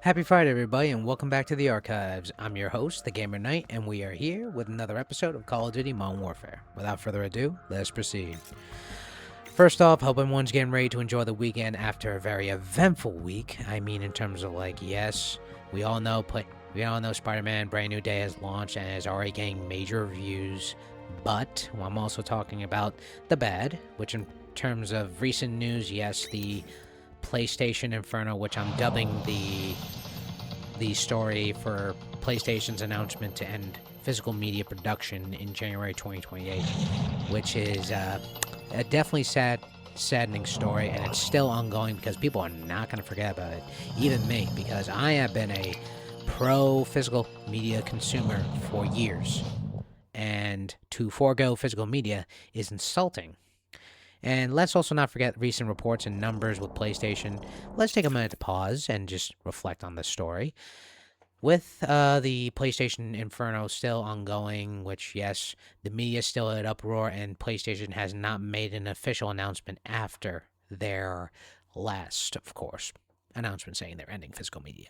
Happy Friday, everybody, and welcome back to the archives. I'm your host, the Gamer Knight, and we are here with another episode of Call of Duty Modern Warfare. Without further ado, let's proceed. First off, hope everyone's getting ready to enjoy the weekend after a very eventful week. I mean, in terms of yes, we all know Spider-Man Brand New Day has launched and is already getting major reviews. But I'm also talking about the bad, which in terms of recent news, yes, the PlayStation Inferno, which I'm dubbing the story for PlayStation's announcement to end physical media production in January 2028, which is a definitely saddening story, and it's still ongoing because people are not going to forget about it, even me, because I have been a pro physical media consumer for years, and to forego physical media is insulting. And let's also not forget recent reports and numbers with PlayStation. Let's take a minute to pause and just reflect on this story. With the PlayStation Inferno still ongoing, which, yes, the media is still at uproar, and PlayStation has not made an official announcement after their last, of course, announcement saying they're ending physical media.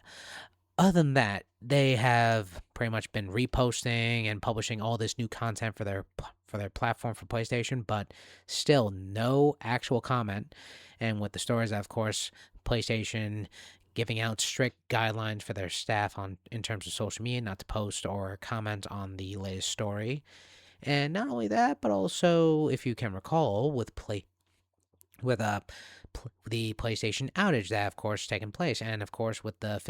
Other than that, they have pretty much been reposting and publishing all this new content for their platform for PlayStation, but still no actual comment. And with the stories, of course, PlayStation giving out strict guidelines for their staff in terms of social media, not to post or comment on the latest story. And not only that, but also, if you can recall, with the PlayStation outage that, of course, taken place, and of course with the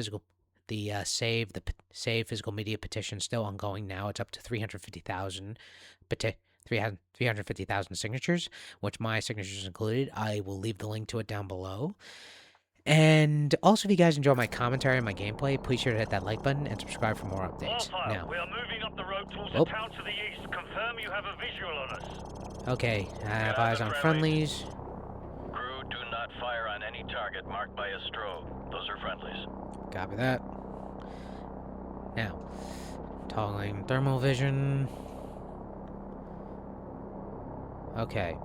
save physical media petition still ongoing now. It's up to 350,000 signatures, which my signatures included. I will leave the link to it down below. And also, if you guys enjoy my commentary and my gameplay, please sure to hit that like button and subscribe for more updates. Now, we are moving up the road towards a town to the east. Confirm you have a visual on us. Okay, I have eyes on friendlies. Crew, do not fire on any target marked by a strobe. Those are friendlies. Copy that. Now, toggling thermal vision. Okay.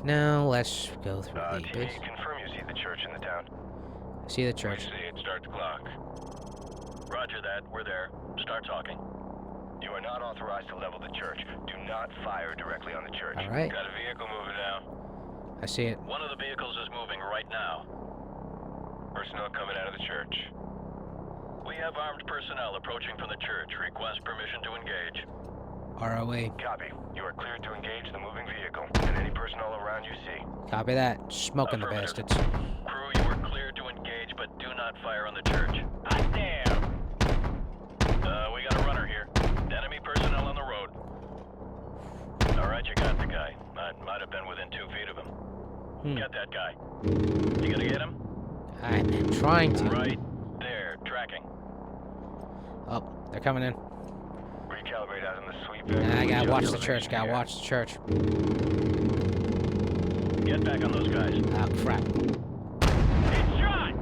Now, let's go through the base. Confirm you see the church in the town. See the church. We see it. Start the clock. Roger that. We're there. Start talking. You are not authorized to level the church. Do not fire directly on the church. All right. Got a vehicle moving now. I see it. One of the vehicles is moving right now. Personnel coming out of the church. We have armed personnel approaching from the church. Request permission to engage. ROA. Copy. You are cleared to engage the moving vehicle and any personnel around you see. Copy that. Smoking the Affirmative. bastards. Crew, you are cleared to engage, but do not fire on the church. Hot damn! We got a runner here. Enemy personnel on the road. All right, you got the guy. Might have been within 2 feet of him. Get that guy. You gonna get him? I'm trying to. Right there, tracking. Oh, they're coming in. Recalibrate out in the sweep. I gotta watch the church. Gotta watch the church. Get back on those guys. Ah, crap. It's shot!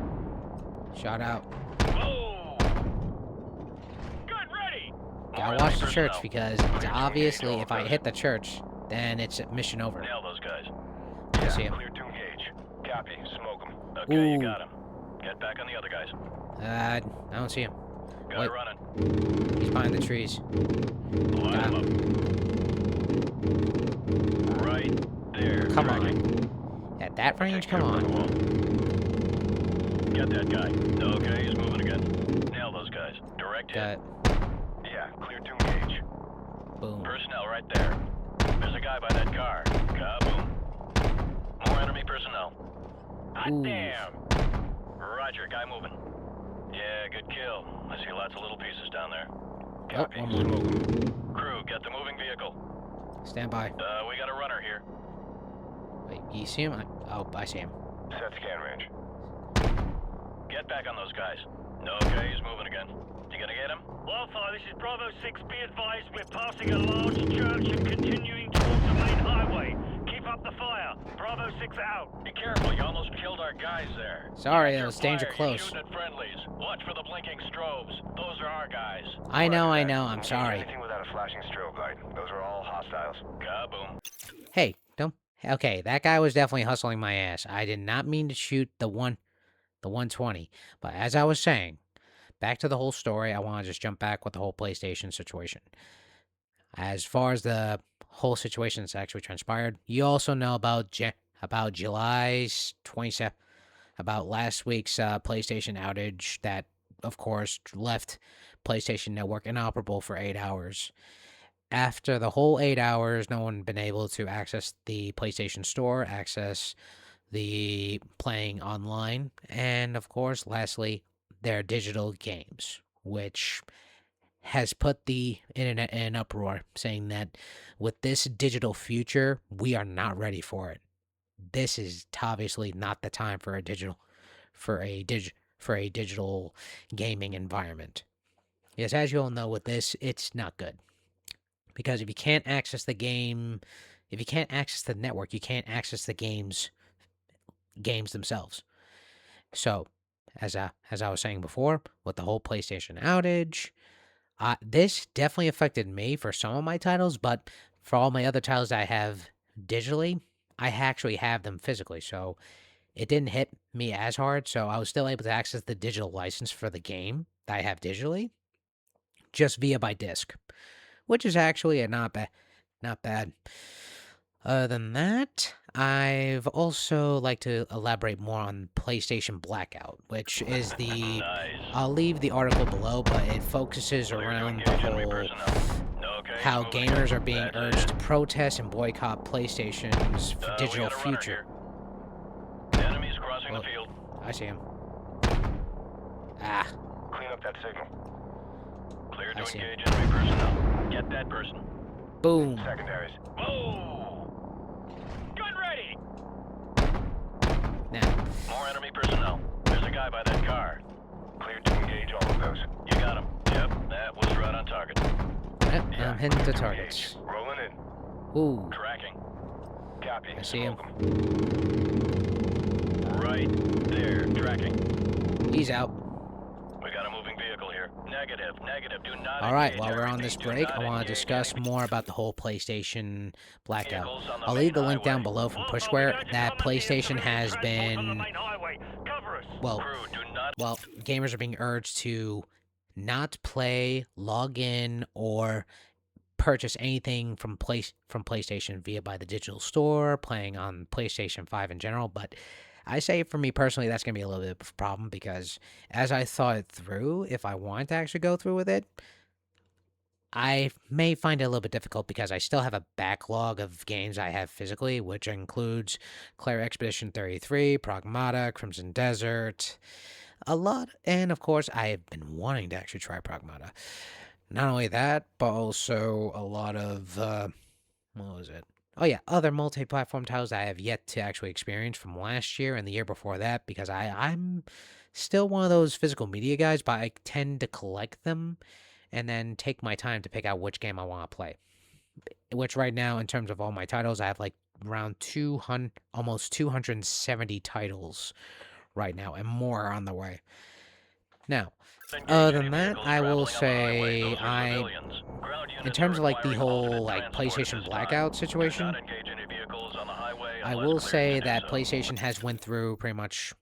Shot out. Whoa! Good, ready! Gotta watch the church because it's obviously if I hit the church, then it's mission over. Nail those guys. I see him. Cleared to engage. Copy. Smoke them. Okay, Ooh. you got him. Get back on the other guys. I don't see him. Got Wait. it running. He's behind the trees. Line Got him up. Right there. Come tracking. on. At that range, Take come care of the on. wall. Get that guy. Okay, he's moving again. Nail those guys. Direct hit. Got Yeah, cleared to engage. boom. Personnel right there. There's a guy by that car. Kaboom. More enemy personnel. Hot Ooh. damn! Roger, guy moving. Yeah, good kill. I see lots of little pieces down there. Oh, Copy. one more. Crew, get the moving vehicle. Stand by. We got a runner here. Wait, you see him? Oh, I see him. Set scan range. Get back on those guys. Okay, he's moving again. You gonna get him? Wildfire, this is Bravo 6. Be advised, we're passing a large church and continuing towards the main highway. Keep up the fire. Bravo 6 out. Be careful, you almost killed our guys there. Sorry, Watch it your was danger fire, close. You're shooting at friendlies. Watch for the blinking strobes. Those are our guys. I know, I'm Engage sorry. Anything without a flashing strobe light. Those are all hostiles. Kaboom. Hey, don't. Okay, that guy was definitely hustling my ass. I did not mean to shoot the 120. But as I was saying, back to the whole story. I want to just jump back with the whole PlayStation situation. As far as the whole situation that's actually transpired, you also know about July 27th, about last week's PlayStation outage that, of course, left PlayStation Network inoperable for 8 hours. After the whole 8 hours, no one been able to access the PlayStation Store, access the playing online, and of course, lastly, their digital games, which has put the internet in an uproar, saying that with this digital future, we are not ready for it. This is obviously not the time for a digital gaming environment. Yes, as you all know, with this, it's not good because if you can't access the game, if you can't access the network, you can't access the games themselves. So, as I was saying before, with the whole PlayStation outage, this definitely affected me for some of my titles, but for all my other titles I have digitally, I actually have them physically, so it didn't hit me as hard. So I was still able to access the digital license for the game that I have digitally, just via by disc, which is actually not bad. Other than that, I've also like to elaborate more on PlayStation Blackout, which is the. Nice. I'll leave the article below, but it focuses Clear to around the engage enemy whole personnel. Okay, how moving. gamers are being That's urged it. to protest and boycott PlayStation's We digital got a runner future. here. Enemies crossing Well, the field. I see him. Ah, Clean up that signal. Clear I to see him. engage enemy personnel. Get that person. boom. Secondaries. Whoa! Gun ready! Now, More enemy personnel. There's a guy by that car. Clear to engage all of those. You got him. Yep, that was right on target. yep, I'm heading to clear targets. engage. Rolling in. Ooh, Tracking. Copy. I see him. Smoke 'em. Right there. Tracking. he's out. We got a moving vehicle here. Negative. Negative. Do not All right, engage. while we're on this Do break, not I want to engage discuss enemy more about the whole PlayStation Blackout. vehicles on the I'll main leave the link down highway. below from Alpha, we Pushware got you that coming here. PlayStation Civilian has transport on the been, main highway. Cover us. well, Crew, do not. well, gamers are being urged to not play, log in, or purchase anything from PlayStation via by the digital store, playing on PlayStation 5 in general. But I say for me personally, that's going to be a little bit of a problem because as I thought it through, if I want to actually go through with it, I may find it a little bit difficult because I still have a backlog of games I have physically, which includes Claire Expedition 33, Pragmata, Crimson Desert, a lot. And of course, I have been wanting to actually try Pragmata. Not only that, but also a lot of, what was it? Oh yeah, other multi-platform titles I have yet to actually experience from last year and the year before that because I'm still one of those physical media guys, but I tend to collect them and then take my time to pick out which game I want to play. Which right now, in terms of all my titles, I have like around 200, almost 270 titles right now, and more are on the way. Now, Engage other any than that, vehicles I will traveling on the highway. say Those are civilians. Ground in units terms are of like the requiring whole alternate like transport at PlayStation this Blackout time. situation, Do not engage any vehicles on the highway I unless will cleared say to do that so. PlayStation has went through pretty much,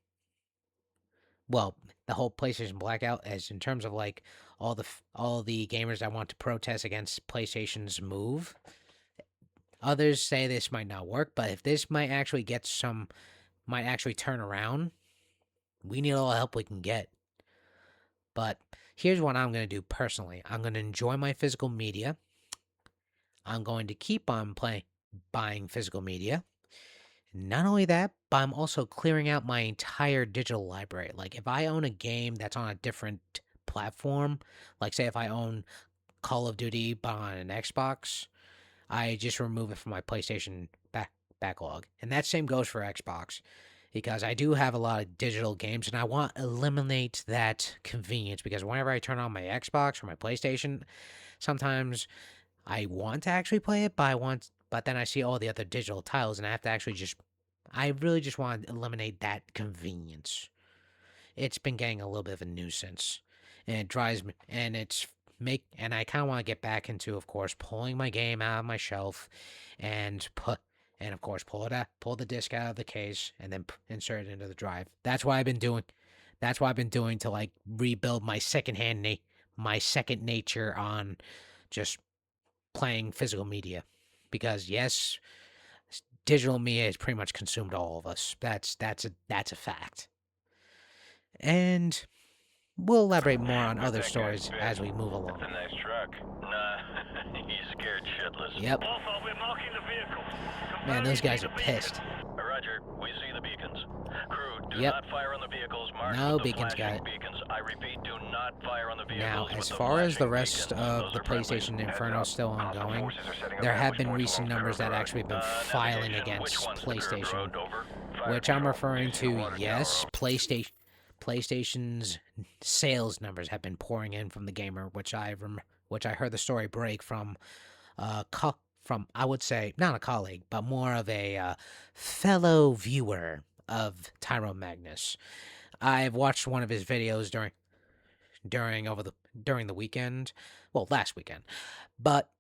well, the whole PlayStation Blackout as in terms of like all the gamers that want to protest against PlayStation's move. Others say this might not work, but if this might actually might actually turn around, we need all the help we can get. But here's what I'm going to do personally. I'm going to enjoy my physical media. I'm going to keep on buying physical media. Not only that, but I'm also clearing out my entire digital library. Like if I own a game that's on a different platform, like say if I own Call of Duty but on an Xbox, I just remove it from my PlayStation backlog. And that same goes for Xbox because I do have a lot of digital games and I want to eliminate that convenience because whenever I turn on my Xbox or my PlayStation, sometimes I want to actually play it, but then I see all the other digital titles and I have to actually I really just want to eliminate that convenience. It's been getting a little bit of a nuisance and it drives me, and I kind of want to get back into, of course, pulling my game out of my shelf and of course pull the disc out of the case and then insert it into the drive. That's what I've been doing. That's what I've been doing to like rebuild my my second nature on just playing physical media, because yes, digital media has pretty much consumed all of us. That's a fact. And we'll elaborate more on other stories as we move along. That's a nice truck. Nah, he's scared shitless. Yep. Alpha, we're marking the vehicle. Man, those guys are pissed. Roger, we see the beacons. Crew, do Yep. not fire on the vehicles marked No with the beacons, flashing guy. beacons. I repeat, do not fire on the vehicles Now, with as the far as the flashing rest beacons. of Those the are friendlies. PlayStation Inferno Heads up. still Hostile ongoing, forces are setting up there have ambush been points recent along numbers that Ferro actually have been Road. filing Navigation, against which one's the curved PlayStation, road? Over. Fire which I'm control. referring We see the to. water Yes, tower. PlayStation's sales numbers have been pouring in from the gamer, which I heard the story break from from, I would say, not a colleague, but more of a fellow viewer of Tyrone Magnus. I've watched one of his videos during the weekend, well, last weekend. But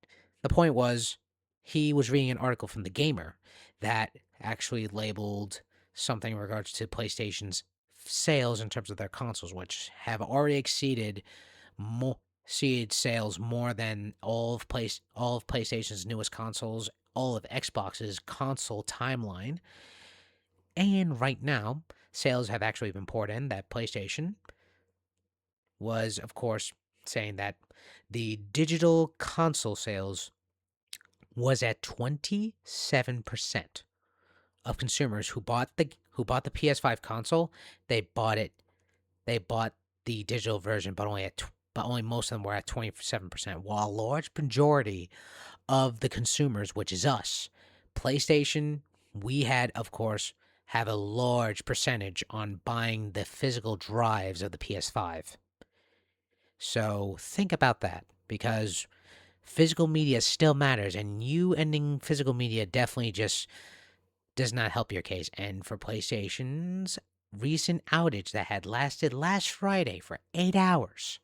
the point was, he was reading an article from the Gamer that actually labeled something in regards to PlayStation's sales in terms of their consoles, which have already exceeded sales more than all of PlayStation's newest consoles, all of Xbox's console timeline. And right now, sales have actually been poured in that PlayStation was, of course, saying that the digital console sales was at 27% of consumers who bought the PS5 console. They bought the digital version, but only most of them were at 27%, while a large majority of the consumers, which is us, PlayStation, we had, of course, have a large percentage on buying the physical drives of the PS5. So think about that, because physical media still matters, and you ending physical media definitely just does not help your case. And for PlayStation's recent outage that had lasted last Friday for 8 hours,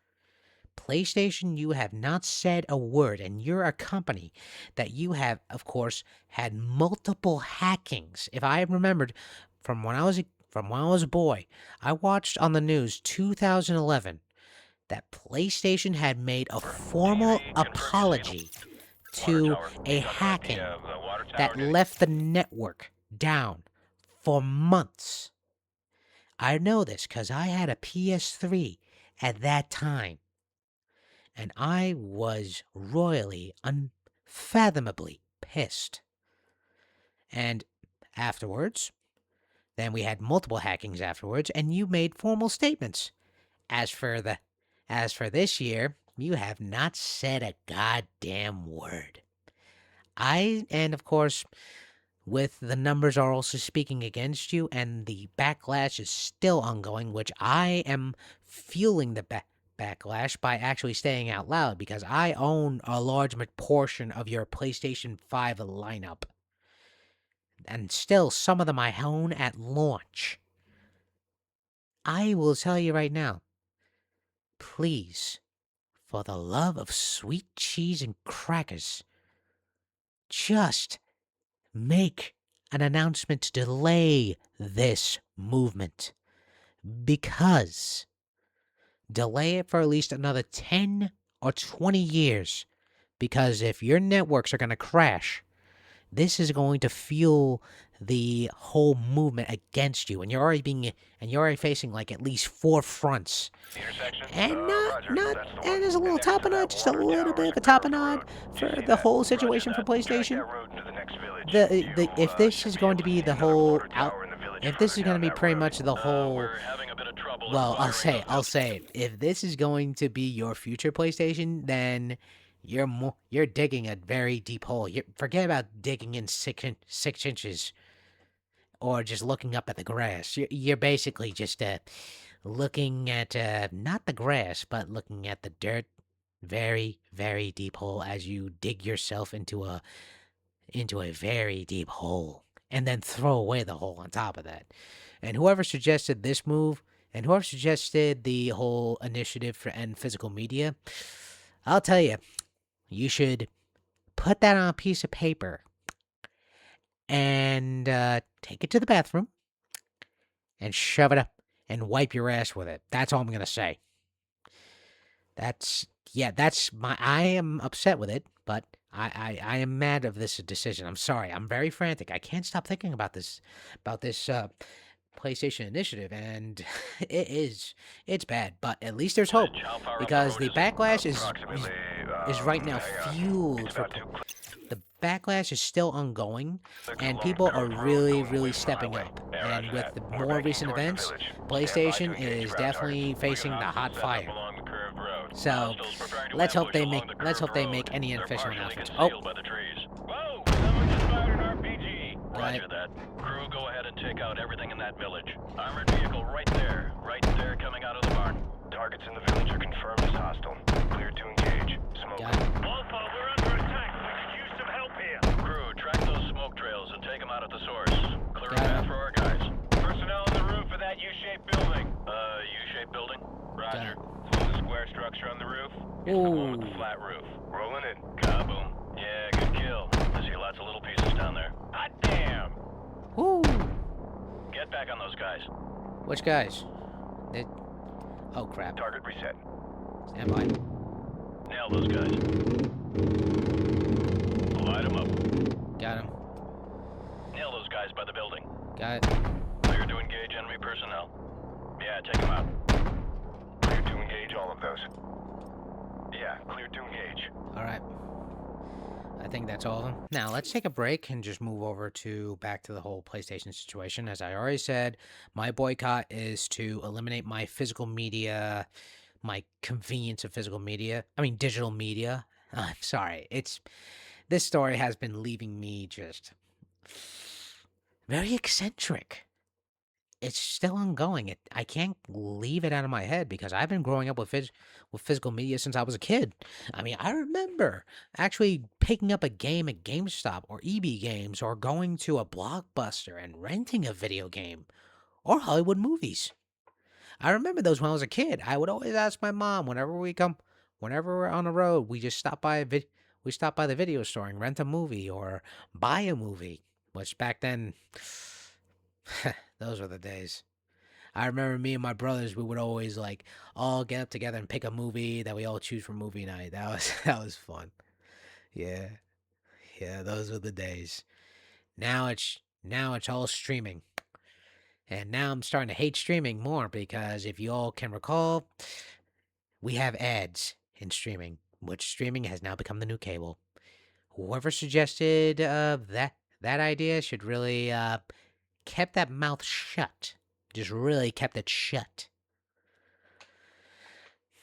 PlayStation, you have not said a word, and you're a company that you have, of course, had multiple hackings. If I remembered from when I was a boy, I watched on the news 2011 that PlayStation had made a formal apology to a hacking that left the network down for months. I know this because I had a PS3 at that time, and I was royally, unfathomably pissed. And afterwards, then we had multiple hackings afterwards, and you made formal statements. As for this year, you have not said a goddamn word. And of course, with the numbers are also speaking against you, and the backlash is still ongoing, which I am fueling the backlash by actually staying out loud, because I own a large portion of your PlayStation 5 lineup. And still, some of them I own at launch. I will tell you right now, please, for the love of sweet cheese and crackers, just make an announcement to delay this movement. Because delay it for at least another 10 or 20 years. Because if your networks are going to crash, this is going to fuel the whole movement against you, and you're already facing like at least 4 fronts. And and there's a little tapenade, just a little bit of a tapenade for the whole situation for PlayStation. If this is going to be the whole if this is going to be pretty much the whole, We're having a bit of trouble. well, I'll say it. If this is going to be your future PlayStation, then you're digging a very deep hole. Forget about digging in 6 inches or just looking up at the grass. You're basically just looking at not the grass, but looking at the dirt. Very, very deep hole as you dig yourself into a very deep hole, and then throw away the hole on top of that. And whoever suggested this move, and whoever suggested the whole initiative for end physical media, I'll tell you, you should put that on a piece of paper and take it to the bathroom and shove it and wipe your ass with it. That's all I'm gonna say. That's my. I am upset with it, but I am mad of this decision. I'm sorry. I'm very frantic. I can't stop thinking about this PlayStation initiative, and it's bad. But at least there's hope, How far up because road the is it? backlash Approximately, is right now hang on. fueled It's for. about 2 The backlash is still ongoing, clicks and along people are curved road really, going away really from the stepping highway. up. Yeah, And roger with that. the We're more backing recent towards the events, village. Stand by PlayStation to engage is ground definitely targets. facing the Hostiles hot set up fire. along the curved road. So Hostiles preparing to let's hope ambush they along make the let's hope curved they make road. any They're official partially announcements. concealed by the trees. Whoa! Someone just fired an RPG. Roger that. Crew, go ahead and take out everything in that village. Armored vehicle right there coming out of the barn. Targets in the village are confirmed as hostile. Clear to engage. Smoke. Got it. Alpha, we're under attack. We could use some help here. Crew, track those smoke trails and take them out at the source. Clear a Got path it. for our guys. Personnel on the roof of that U-shaped building. U-shaped building? Roger. So the square structure on the roof? It's the one with the Ooh. flat roof. Rolling in. Kaboom. Yeah, good kill. I see lots of little pieces down there. Hot damn! Woo! Get back on those guys. Which guys? Oh crap! Target reset. Stand by. Nail those guys. Light them up. Got him. Nail those guys by the building. Got it. Clear to engage enemy personnel. Yeah, take them out. Clear to engage all of those. Yeah, clear to engage. All right. I think that's all of them. Now, let's take a break and just move over to back to the whole PlayStation situation. As I already said, my boycott is to eliminate my physical media, my convenience of physical media. I mean, digital media. I'm sorry. This story has been leaving me just very eccentric. It's still ongoing. I can't leave it out of my head because I've been growing up with physical media since I was a kid. I mean, I remember actually picking up a game at GameStop or EB Games, or going to a Blockbuster and renting a video game, or Hollywood movies. I remember those when I was a kid. I would always ask my mom whenever we're on the road, we just stop by the video store and rent a movie or buy a movie, which back then. Those were the days. I remember me and my brothers, we would always all get up together and pick a movie that we all choose for movie night. That was fun. Yeah. Yeah, those were the days. Now it's all streaming. And now I'm starting to hate streaming more because if you all can recall, we have ads in streaming, which streaming has now become the new cable. Whoever suggested that idea should really kept that mouth shut. Just really kept it shut.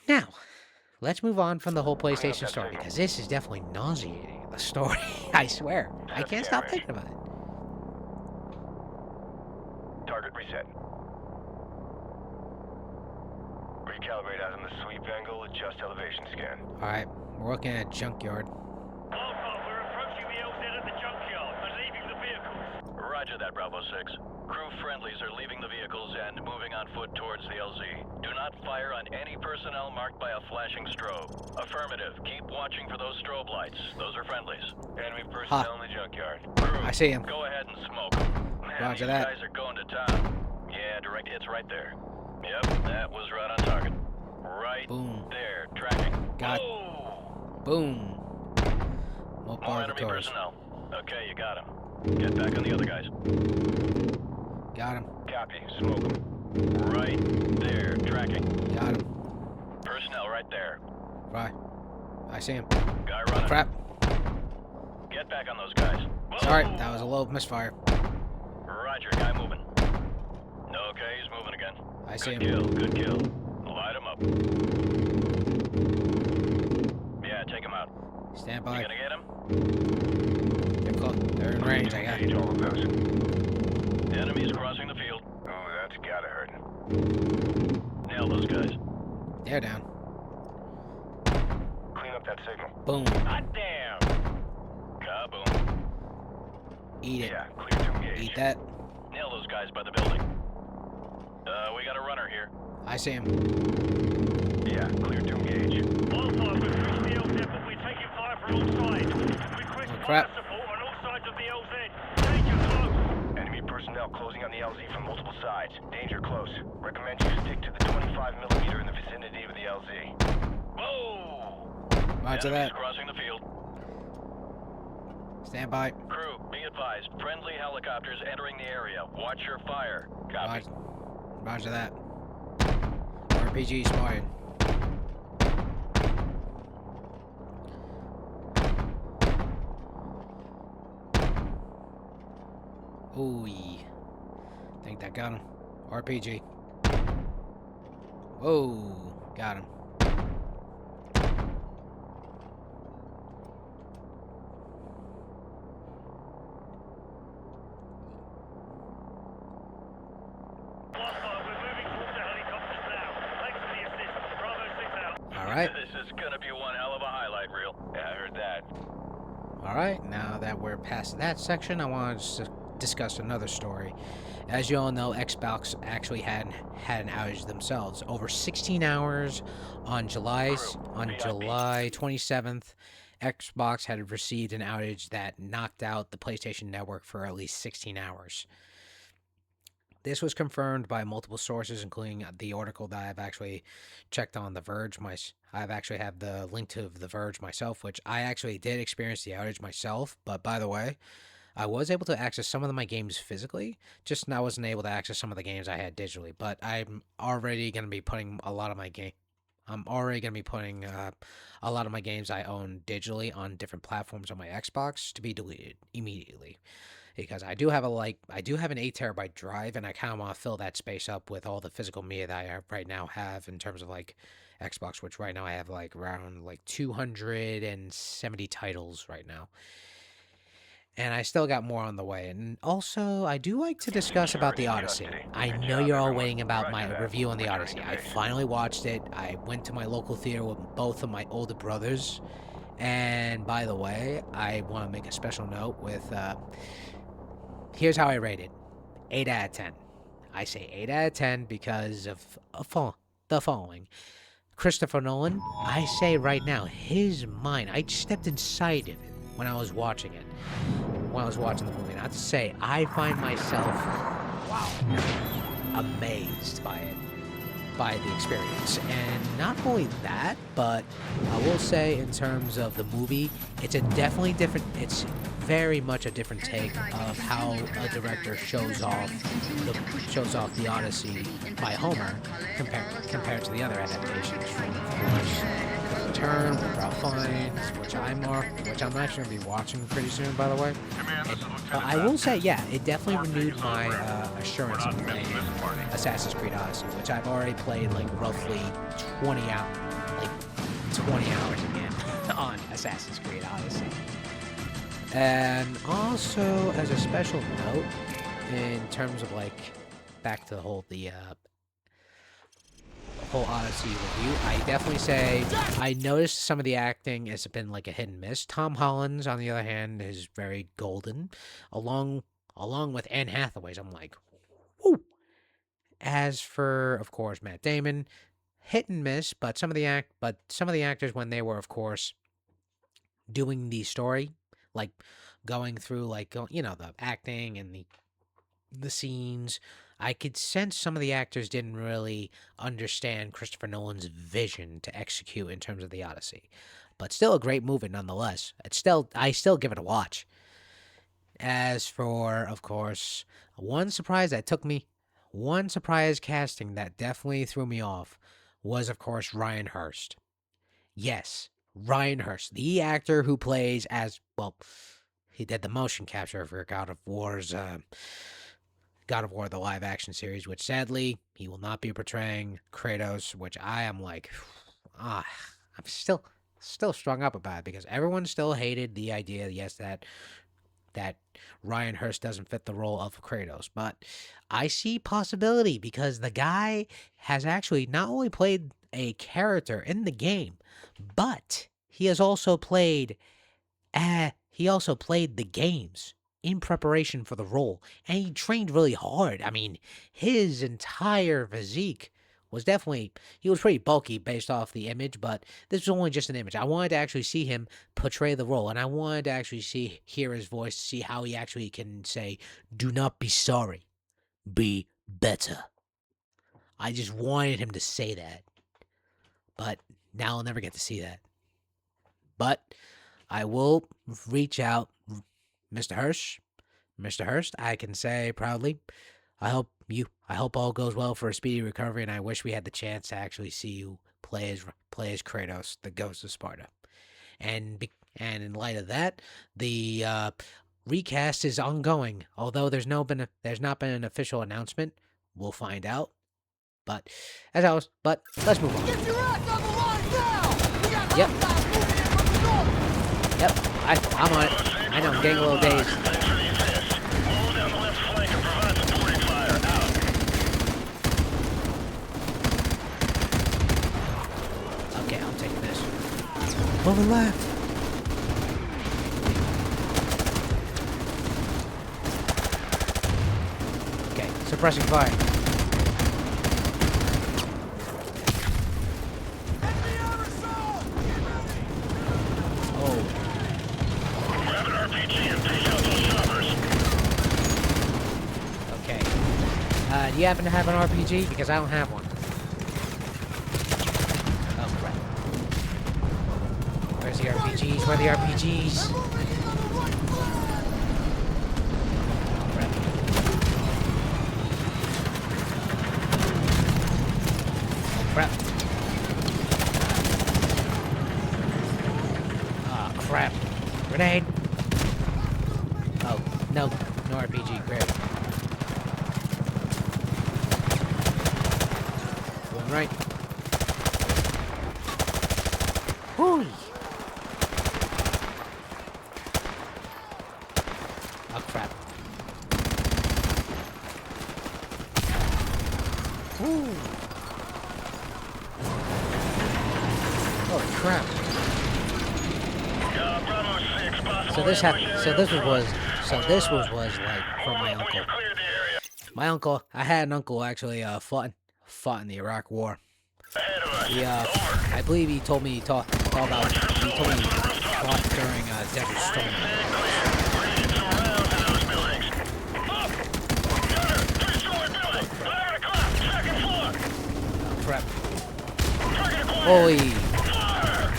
Now, let's move on from the whole PlayStation story, because this is definitely nauseating. The story, I swear. I can't stop thinking about it. Target reset. Recalibrate out on the sweep angle, adjust elevation scan. Alright, we're looking at junkyard. Alpha, we're approaching the LZ at the junkyard and leaving the vehicles. Roger that, Bravo 6. Crew friendlies are leaving the vehicles and moving on foot towards the LZ. Do not fire on any personnel marked by a flashing strobe. Affirmative. Keep watching for those strobe lights. Those are friendlies. Enemy personnel in the junkyard. Crew, I see him. go ahead and smoke 'em. Man, Roger these that. guys are going to town. Yeah, direct hits right there. Yep, that was right on target. Right Boom. there, tracking. Got. Whoa! Boom. More More enemy cars. personnel. Okay, you got him. Get back on the other guys. Got him. Copy. Smoke 'em. Right there, tracking. Got him. Personnel right there. Right. I see him. Guy running. Crap. Get back on those guys. Whoa! Sorry, that was a low misfire. Roger, guy moving. Okay, he's moving again. I see Good him. kill, good kill. Light him up. Yeah, take him out. Stand You by. gonna get him? They're close. They're in range, I got Engage all of those. Enemies crossing the field. Oh, that's gotta hurt. Nail those guys. They're down. Clean up that signal. Boom. Hot damn! Kaboom. Eat it. Yeah, clear to engage. Eat that. Nail those guys by the building. We got a runner here. I see him. Yeah, clear to engage. Alpha, we've reached the LZ, but we're taking fire from all sides. Request Oh, fire crap. support on all sides of the LZ. Danger close. Enemy personnel personnel closing on the LZ from multiple sides. Danger close. Recommend you stick to the 25mm in the vicinity of the LZ. Whoa! Roger Enemies that. crossing the field. Stand by. Crew, be advised. Friendly helicopters entering the area. Watch your fire. Copy. Roger that. RPG spotted. Ooh, think that got him. RPG. Whoa, got him. Alright. This is gonna be one hell of a highlight reel. Yeah, I heard that. Alright, now that we're past that section, I want to discuss another story. As you all know, Xbox actually had an outage themselves. Over 16 hours on July 27th, Xbox had received an outage that knocked out the PlayStation Network for at least 16 hours. This was confirmed by multiple sources, including the article that I've actually checked on The Verge. I've actually had the link to The Verge myself, which I actually did experience the outage myself. But by the way, I was able to access some of my games physically, just I wasn't able to access some of the games I had digitally. But I'm already going to be putting a lot of my games I own digitally on different platforms on my Xbox to be deleted immediately. Because I do have an 8 terabyte drive, and I kind of want to fill that space up with all the physical media that I right now have in terms of like Xbox, which right now I have like around like 270 titles right now. And I still got more on the way. And also, I do like to discuss about the Odyssey. I know you're all waiting about my review on the Odyssey. I finally watched it. I went to my local theater with both of my older brothers. And by the way, I want to make a special note with... here's how I rate it. 8 out of 10. I say 8 out of 10 because of the following. Christopher Nolan, I say right now, his mind, I stepped inside of it when I was watching it. When I was watching the movie. Not to say, I find myself, amazed by it. By the experience. And not only that, but I will say in terms of the movie, it's it's very much a different take of how a director shows off the Odyssey by Homer compared to the other adaptations from, of course, The Return with Ralph Fiennes, which I'm actually going to be watching pretty soon, by the way. But I will say, yeah, it definitely renewed my assurance in playing Assassin's Creed Odyssey, which I've already played like roughly 20 hours again on Assassin's Creed Odyssey. And also, as a special note, in terms of like back to the whole Odyssey review, I definitely say I noticed some of the acting has been like a hit and miss. Tom Holland's, on the other hand, is very golden, along with Anne Hathaway's. I'm like, woo. As for, of course, Matt Damon, hit and miss, but some of the actors, when they were, of course, doing the story, like going through the acting and the scenes, I could sense some of the actors didn't really understand Christopher Nolan's vision to execute in terms of the Odyssey. But still a great movie nonetheless. I still give it a watch. As for, of course, one surprise casting that definitely threw me off was, of course, Ryan Hurst. Yes, Ryan Hurst, the actor who plays as, well, he did the motion capture for God of War, the live action series, which sadly, he will not be portraying Kratos, which I am like, I'm still strung up about it, because everyone still hated the idea, yes, that Ryan Hurst doesn't fit the role of Kratos. But I see possibility, because the guy has actually not only played a character in the game, but he has also played the games in preparation for the role, and he trained really hard. I mean, his entire physique was definitely, he was pretty bulky based off the image, but this was only just an image. I wanted to actually see him portray the role, and I wanted to actually hear his voice, see how he actually can say, "Do not be sorry, be better." I just wanted him to say that, but now I'll never get to see that. But I will reach out, Mr. Hirsch. Mr. Hurst, I can say proudly, I hope all goes well for a speedy recovery, and I wish we had the chance to actually see you play as Kratos, the Ghost of Sparta. And in light of that, the recast is ongoing. Although there's not been an official announcement, we'll find out. But let's move on. Get your ass on the line now! We got Yep. hostiles moving in from the north! Yep, I'm on it. I know, I'm getting a little dazed. Thanks for the assist. Move down the left flank and provide supporting fire. Out. Okay, I'm taking this. Over left. Okay, suppressing fire. Oh, Grab an RPG and take out those choppers. okay. Do you happen to have an RPG? Because I don't have one. Oh, crap. Where's the RPGs? Where are the RPGs? Oh, crap. Oh, crap. Oh, crap. Grenade. Oh, no. No RPG. Great. Going right. Hooey. Oh, crap. Ooh. Holy crap. Bravo 6, possible So this ambush was like from my when uncle. you've cleared the area. My uncle, I had an uncle actually fought in the Iraq War. Ahead of us. He Over. I believe he told me he fought during Desert Storm. Bring some rounds in those buildings. Up! Gunner! Three-story building! 11 o'clock, second floor! Oh, crap. Target acquired! Holy. Fire!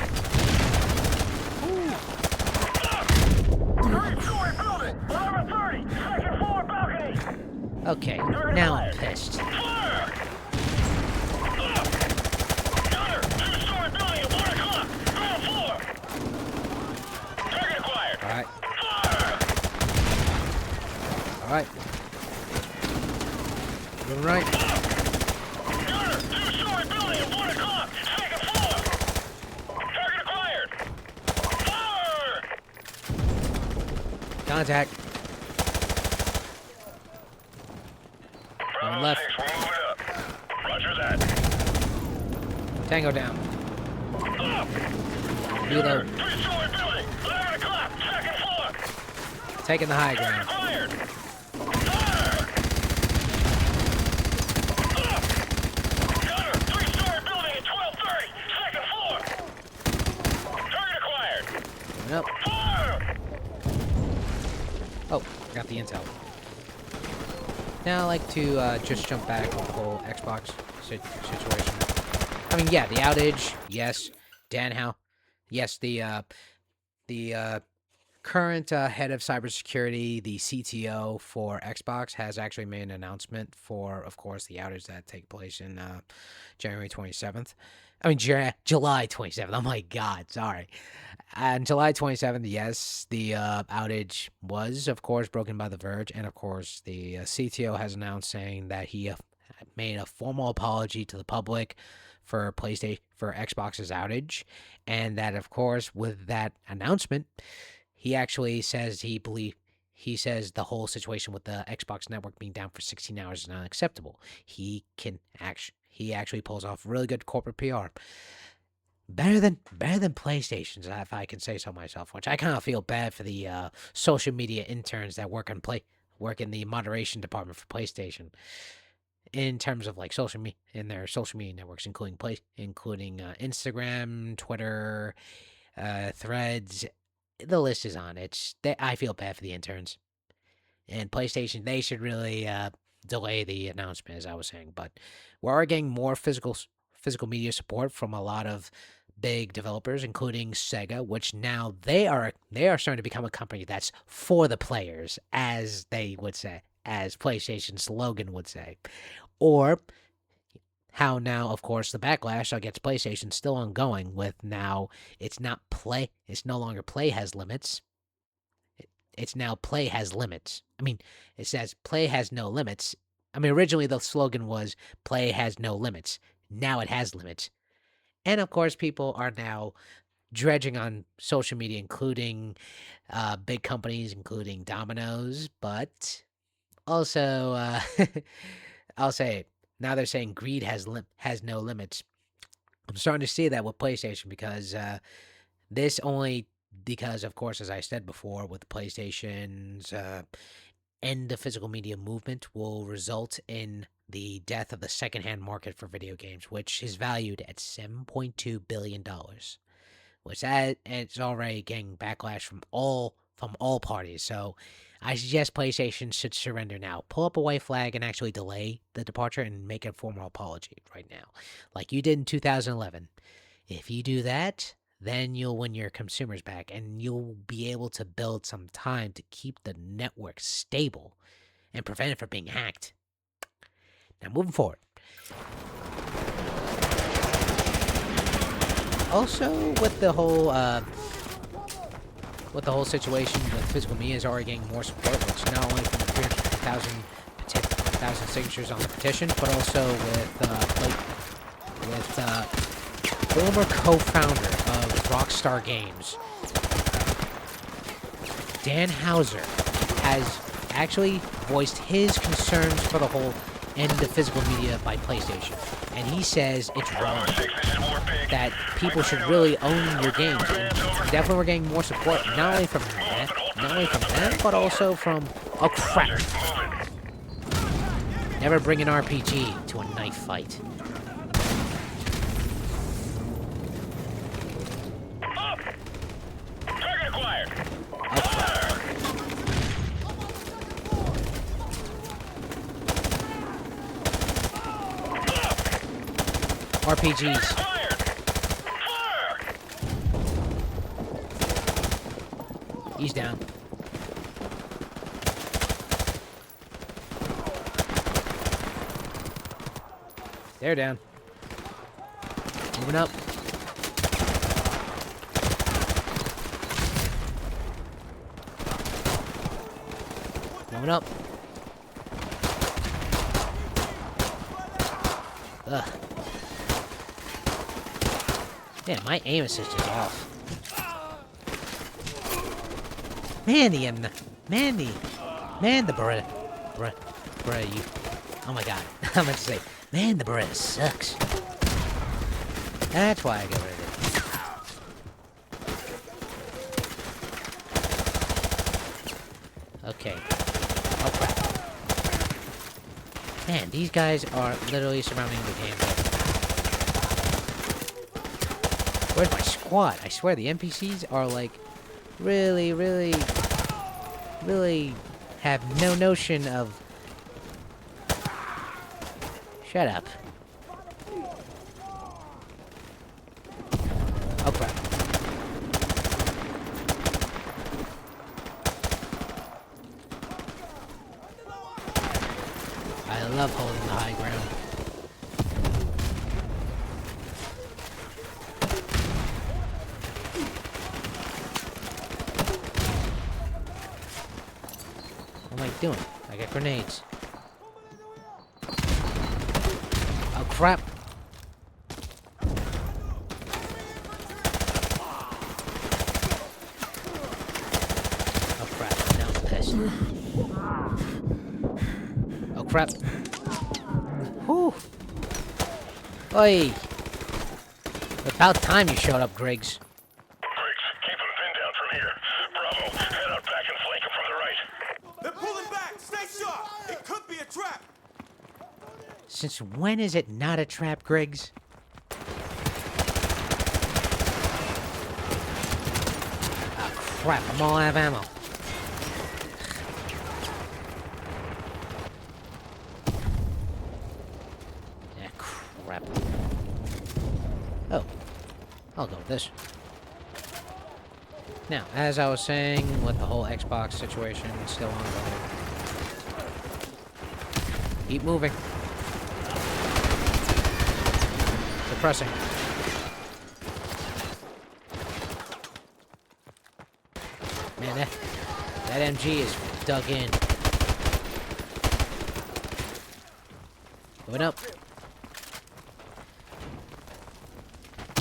Three-story building! 11:30, second floor balcony! Okay, now I'm pissed. Fire! Up! Gunner! Two-story building at 1 o'clock, ground floor! Target acquired! Alright, Fire! alright. Moving right. Gunner! Two-story building at 1 o'clock, second floor! Target acquired! Fire! Contact. Bravo left. 6, we're moving up. Roger that. Tango down. Up! Reload. Three-story building, 11 o'clock, second floor! Taking the high Target ground. acquired! Fire! Up! Gunner! Three-story building at 12:30, second floor! Target acquired! Nope. Fire! Oh, got the intel. Now I like to just jump back on the whole Xbox situation. I mean, yeah, the outage, yes. Dan Howe, yes. The current head of cybersecurity, the CTO for Xbox, has actually made an announcement for, of course, the outage that take place in January 27th. I mean, July 27th. Oh my God, sorry. On July 27th, yes, the outage was, of course, broken by The Verge, and of course, the CTO has announced saying that he made a formal apology to the public for Xbox's outage, and that, of course, with that announcement, he actually says he says the whole situation with the Xbox network being down for 16 hours is unacceptable. He actually pulls off really good corporate PR. Better than PlayStation's, if I can say so myself. Which I kind of feel bad for the social media interns that work in the moderation department for PlayStation. in terms of like social media in their social media networks, including Instagram, Twitter, Threads. The list is on. I feel bad for the interns and PlayStation. They should really delay the announcement, as I was saying. But we are getting more physical media support from a lot of big developers, including Sega, which now they are starting to become a company that's for the players, as they would say, as PlayStation's slogan would say. Or how now, of course, the backlash against PlayStation still ongoing with now it's no longer play has limits. It's now play has limits. I mean, it says play has no limits. I mean, originally the slogan was play has no limits. Now it has limits. And of course, people are now dredging on social media, including big companies, including Domino's, but also, I'll say it. Now they're saying greed has no limits. I'm starting to see that with PlayStation because, of course, as I said before, with PlayStation's end of physical media movement will result in the death of the secondhand market for video games, which is valued at $7.2 billion, which it's already getting backlash from all parties. So I suggest PlayStation should surrender now. Pull up a white flag and actually delay the departure and make a formal apology right now, like you did in 2011. If you do that, then you'll win your consumers back, and you'll be able to build some time to keep the network stable and prevent it from being hacked. Now, moving forward. Also, with the whole situation with physical media is already getting more support, which not only from the 350,000 signatures on the petition, but also with former co-founder of Rockstar Games, Dan Houser, has actually voiced his concerns for the whole end of physical media by PlayStation. And he says it's wrong, that people should really own your games. And definitely we're getting more support, not only from them, but also from, oh crap, never bring an RPG to a knife fight. RPGs. He's down. They're down. Moving up. Moving up. Ugh. Yeah, my aim assist is off. Mandy, the Beretta, you. Oh my god, I meant to say, man, the Beretta sucks. That's why I got rid of it. Okay. Oh crap. Man, these guys are literally surrounding the game. Where's my squad? I swear the NPCs are like really have no notion of. Shut up. Oh crap. I love holding the high ground. What am I doing? I got grenades. Oh crap. Oh crap. Now I'm pissed. Oh crap. Whew. Oi. About time you showed up, Griggs. Briggs, keep him pinned down from here. Bravo, head out back and flank him from the right. They're pulling back! Stay sharp! It could be a trap! Since when is it not a trap, Griggs? Ah, crap, I'm all out of ammo. Ah, crap. Oh, I'll go with this. Now, as I was saying, with the whole Xbox situation still ongoing, keep moving. Suppressing. Man, that MG is dug in. Moving up.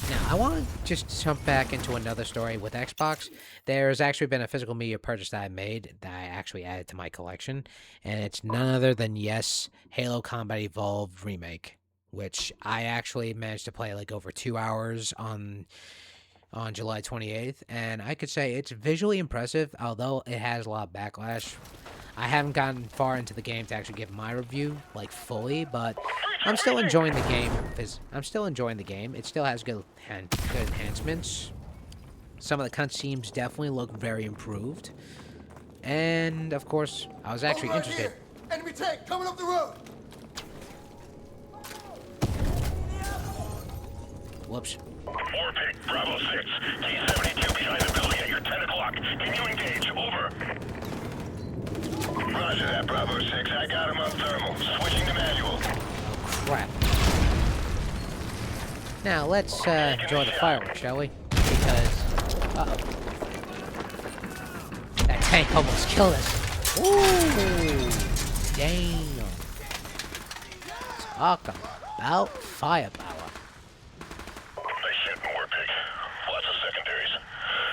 Now, I want to just jump back into another story with Xbox. There's actually been a physical media purchase that I made that I actually added to my collection, and it's none other than, yes, Halo Combat Evolved Remake, which I actually managed to play like over 2 hours on July 28th, and I could say it's visually impressive, although it has a lot of backlash. I haven't gotten far into the game to actually give my review, like, fully, but I'm still enjoying the game. It still has good enhancements. Some of the cutscenes definitely look very improved. And, of course, I was actually interested. Here. Enemy tank coming up the road. Whoops. Warpick, Bravo 6, T-72 behind the building at your 10 o'clock. Can you engage? Over. Roger that, Bravo 6. I got him on thermal. Switching to manual. Oh, crap. Now, let's enjoy the fireworks, shall we? Because, uh-oh. That tank almost killed us. Ooh! Damn. Talk about firepower. Nice shit, Warpick. Lots of secondaries.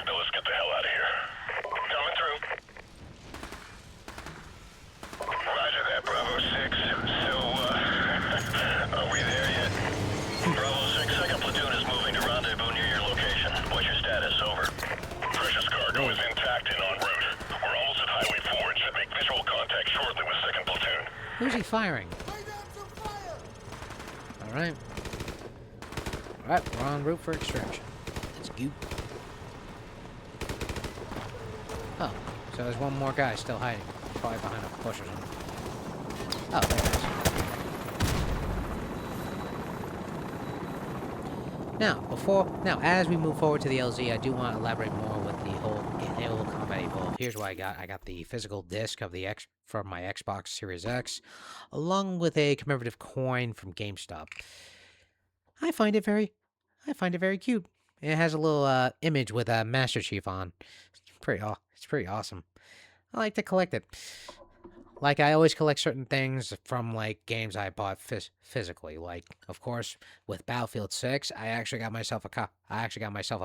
Now let's get the hell out of here. Coming through. Roger that, Bravo 6. So, are we there yet? Bravo 6, second platoon is moving to rendezvous near your location. What's your status? Over. Precious cargo is intact and en route. We're almost at Highway 4 and should make visual contact shortly with second platoon. Who's he firing? Lay down some fire. Alright. Alright, we're en route for extraction. Let's go. Oh, so there's one more guy still hiding. Probably behind a bush or something. Oh, there it is. Now, as we move forward to the LZ, I do want to elaborate more with the whole Halo Combat Evolved. Here's what I got. I got the physical disc of the from my Xbox Series X, along with a commemorative coin from GameStop. I find it very cute. It has a little image with a Master Chief on. It's pretty awesome. I like to collect it. Like, I always collect certain things from, like, games I bought physically. Like, of course, with Battlefield 6, I actually got myself a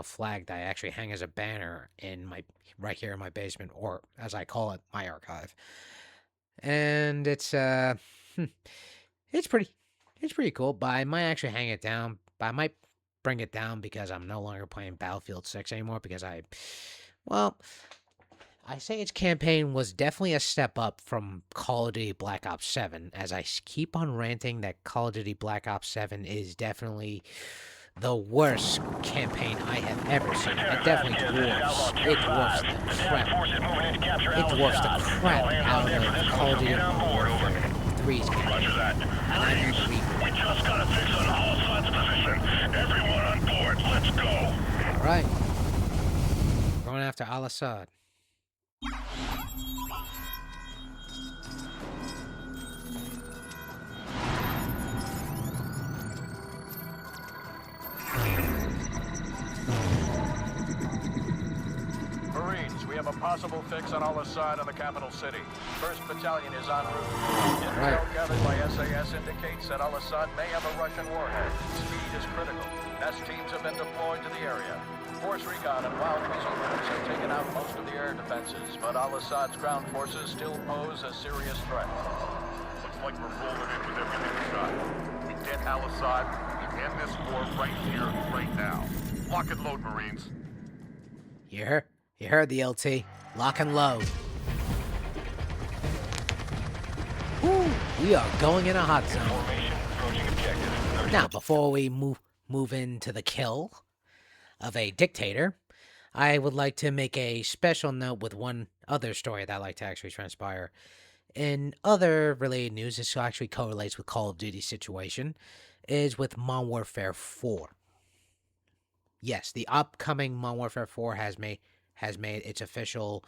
flag that I actually hang as a banner in right here in my basement, or as I call it, my archive. And it's pretty cool. But I might actually hang it down. But I might bring it down because I'm no longer playing Battlefield 6 anymore because I say its campaign was definitely a step up from Call of Duty Black Ops 7, as I keep on ranting that Call of Duty Black Ops 7 is definitely the worst campaign I have ever seen. It definitely dwarfs the crap out of Call of Duty 3's campaign. And I mean 3. We just got a fix on Al-Assad's position. Everyone on board, let's go. Alright. Going after Al-Assad. Marines, we have a possible fix on Al-Assad in the capital city. 1st Battalion is en route. Intel gathered by SAS indicates that Al-Assad may have a Russian warhead. Speed is critical. Nest teams have been deployed to the area. Force recon and wild weasel units have taken out most of the air defenses, but Al-Assad's ground forces still pose a serious threat. Looks like we're rolling in with everything we got. We get Al-Assad, we end this war right here, right now. Lock and load, Marines. You heard the LT. Lock and load. Woo! We are going in a hot zone. Formation, approaching objective. Now, before we move into the kill of a dictator, I would like to make a special note with one other story that I'd like to actually transpire. In other related news, this actually correlates with Call of Duty situation, is with Modern Warfare 4. Yes, the upcoming Modern Warfare 4 has made its official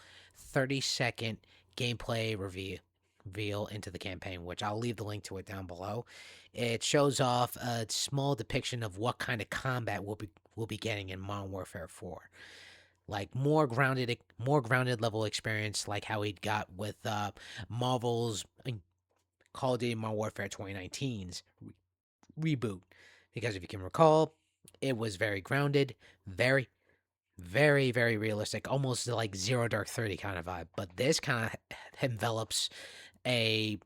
30-second gameplay reveal into the campaign, which I'll leave the link to it down below. It shows off a small depiction of what kind of combat we'll be getting in Modern Warfare 4. Like more grounded level experience, like how he got with Marvel's Call of Duty Modern Warfare 2019's reboot. Because if you can recall, it was very grounded, very, very, very realistic, almost like Zero Dark 30 kind of vibe. But this kind of envelops a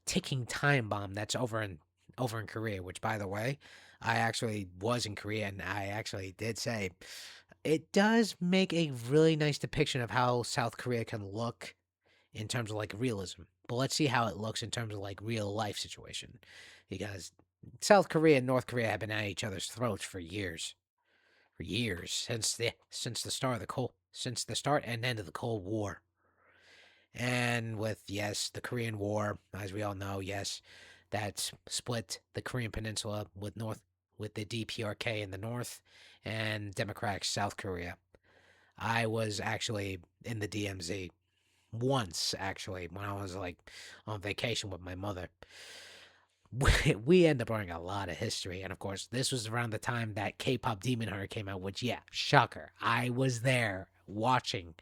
ticking time bomb that's over in Korea, which, by the way, I actually was in Korea, and I actually did say it does make a really nice depiction of how South Korea can look in terms of like realism. But let's see how it looks in terms of like real life situation, because South Korea and North Korea have been at each other's throats for years, since the start and end of the Cold War. And with, yes, the Korean War, as we all know, yes, that split the Korean Peninsula with the DPRK in the north and Democratic South Korea. I was actually in the DMZ once, actually, when I was like on vacation with my mother. We end up learning a lot of history, and of course, this was around the time that K-pop Demon Hunter came out, which, yeah, shocker, I was there watching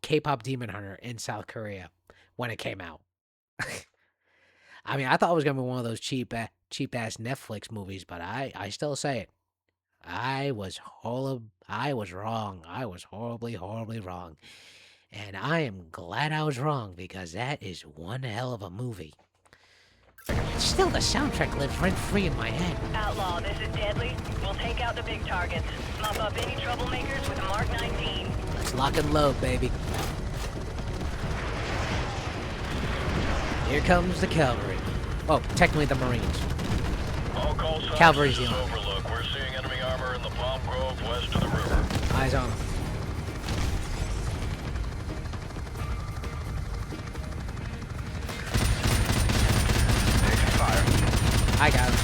K-pop Demon Hunter in South Korea when it came out. I mean, I thought it was gonna be one of those cheap ass Netflix movies, but I still say it. I was wrong. I was horribly wrong. And I am glad I was wrong, because that is one hell of a movie. Still, the soundtrack lives rent-free in my head. Outlaw, this is Deadly. We'll take out the big targets. Mop up any troublemakers with a Mark 19. Let's lock and load, baby. Here comes the cavalry. Oh, technically the Marines. All call signs. Cavalry's This the is only. Overlook. We're seeing enemy armor in the Palm Grove west of the river. Eyes on them. I got him.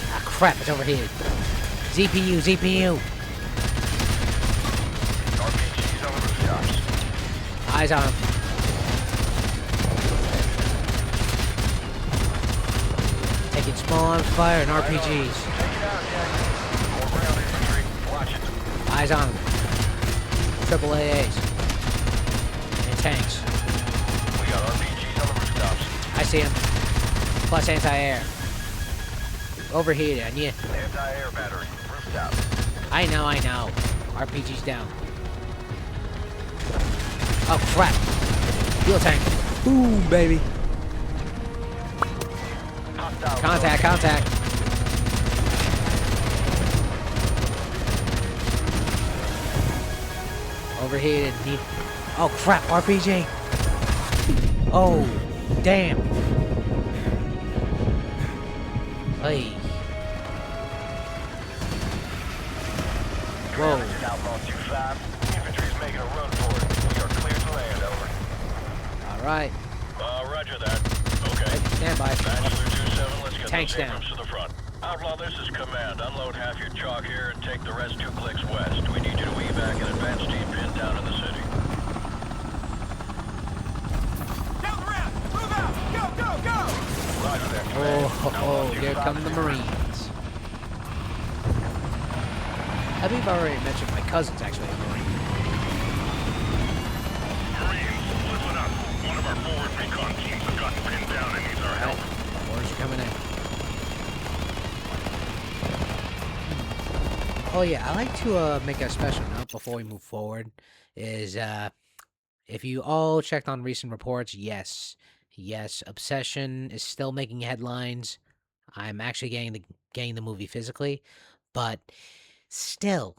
Ah, crap, it's overheated. ZPU. RPGs on the rooftops. Eyes on him. Taking small on fire and RPGs. Take it out, Jack. More ground infantry. Watch it. Eyes on him. Triple AAs. And tanks. We got RPGs on the rooftops. I see him. Plus anti-air. Overheated, and yeah. Anti-air battery. Rooftop. I know. RPG's down. Oh, crap. Fuel tank. Boom, baby. Hostile. Contact. Overheated. Oh, crap. RPG. Oh, damn. Hey. Whoa. Outlaw 2-5. Infantry's making a run for it. We are clear to land, over. Alright. Roger that. Okay. Stand by. Bachelor 2-7, let's get Tanks those down. Abrams to the front. Outlaw, this is command. Unload half your chalk here and take the rest 2 clicks west. We need you to evac an advanced team pinned down in the city. Down the ramp! Move out! Go! Roger that, command. Oh, here come the Marines. I believe I already mentioned my cousin's actually a Marine. Marines, listen up. One of our forward recon teams has gotten pinned down and needs our help. Orders are coming in. Oh yeah, I like to make a special note before we move forward. Is if you all checked on recent reports, yes, Obsession is still making headlines. I'm actually getting the movie physically, but still,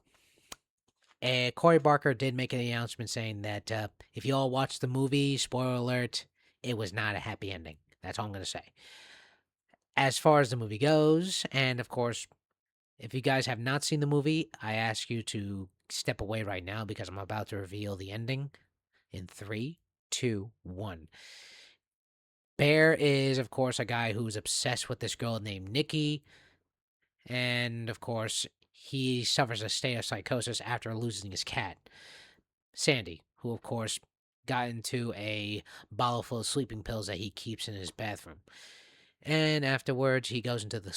Cory Barker did make an announcement saying that if you all watched the movie, spoiler alert, it was not a happy ending. That's all I'm gonna say. as far as the movie goes, and of course, if you guys have not seen the movie, I ask you to step away right now because I'm about to reveal the ending in 3, 2, 1. Bear is, of course, a guy who's obsessed with this girl named Nikki, and of course, he suffers a state of psychosis after losing his cat, Sandy, who, of course, got into a bottle full of sleeping pills that he keeps in his bathroom. And afterwards, he goes into the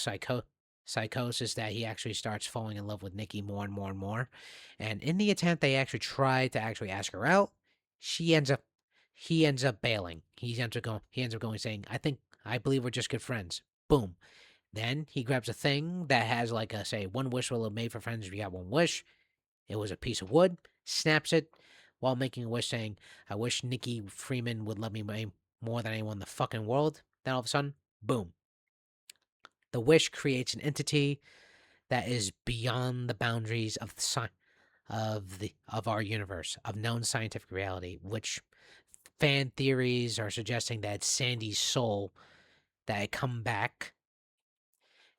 psychosis that he actually starts falling in love with Nikki more and more and more. And in the attempt, they actually try to actually ask her out. He ends up bailing. He ends up going saying, I believe we're just good friends. Boom. Then he grabs a thing that has like a, say, one wish will have made for friends if you got one wish. It was a piece of wood, snaps it while making a wish saying, I wish Nikki Freeman would love me more than anyone in the fucking world. Then all of a sudden, boom. The wish creates an entity that is beyond the boundaries of of our universe, of known scientific reality, which fan theories are suggesting that it's Sandy's soul that had come back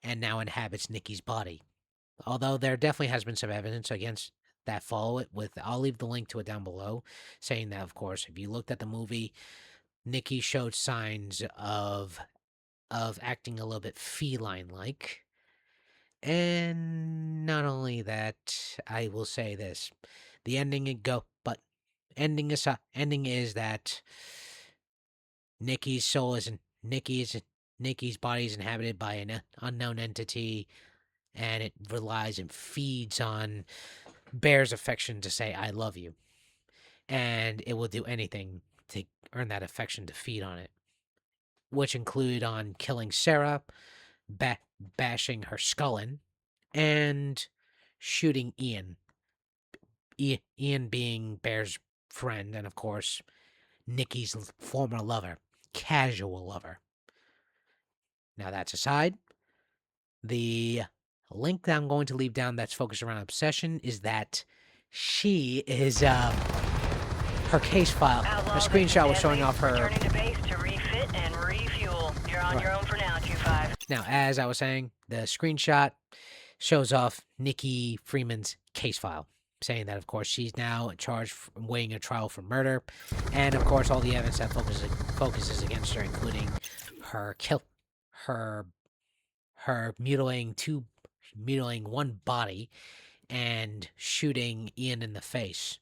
and now inhabits Nikki's body. Although there definitely has been some evidence against that follow it with, I'll leave the link to it down below, saying that, of course, if you looked at the movie, Nikki showed signs of acting a little bit feline-like. And not only that, I will say this: the ending is that Nikki's soul isn't Nikki's body is inhabited by an unknown entity, and it relies and feeds on Bear's affection to say "I love you," and it will do anything to earn that affection to feed on it, which include on killing Sarah, bashing her skull in, and shooting Ian. Ian being Bear's friend, and of course, Nikki's former lover, casual lover. Now that's aside, the link that I'm going to leave down that's focused around obsession is that she is, her case file, a screenshot was showing off her... Returning to base to refit and refuel. You're on your own for now, 2-5. Now, as I was saying, the screenshot shows off Nikki Freeman's case file, saying that, of course, she's now charged weighing a trial for murder, and, of course, all the evidence that focuses against her, including her mutilating one body and shooting Ian in the face,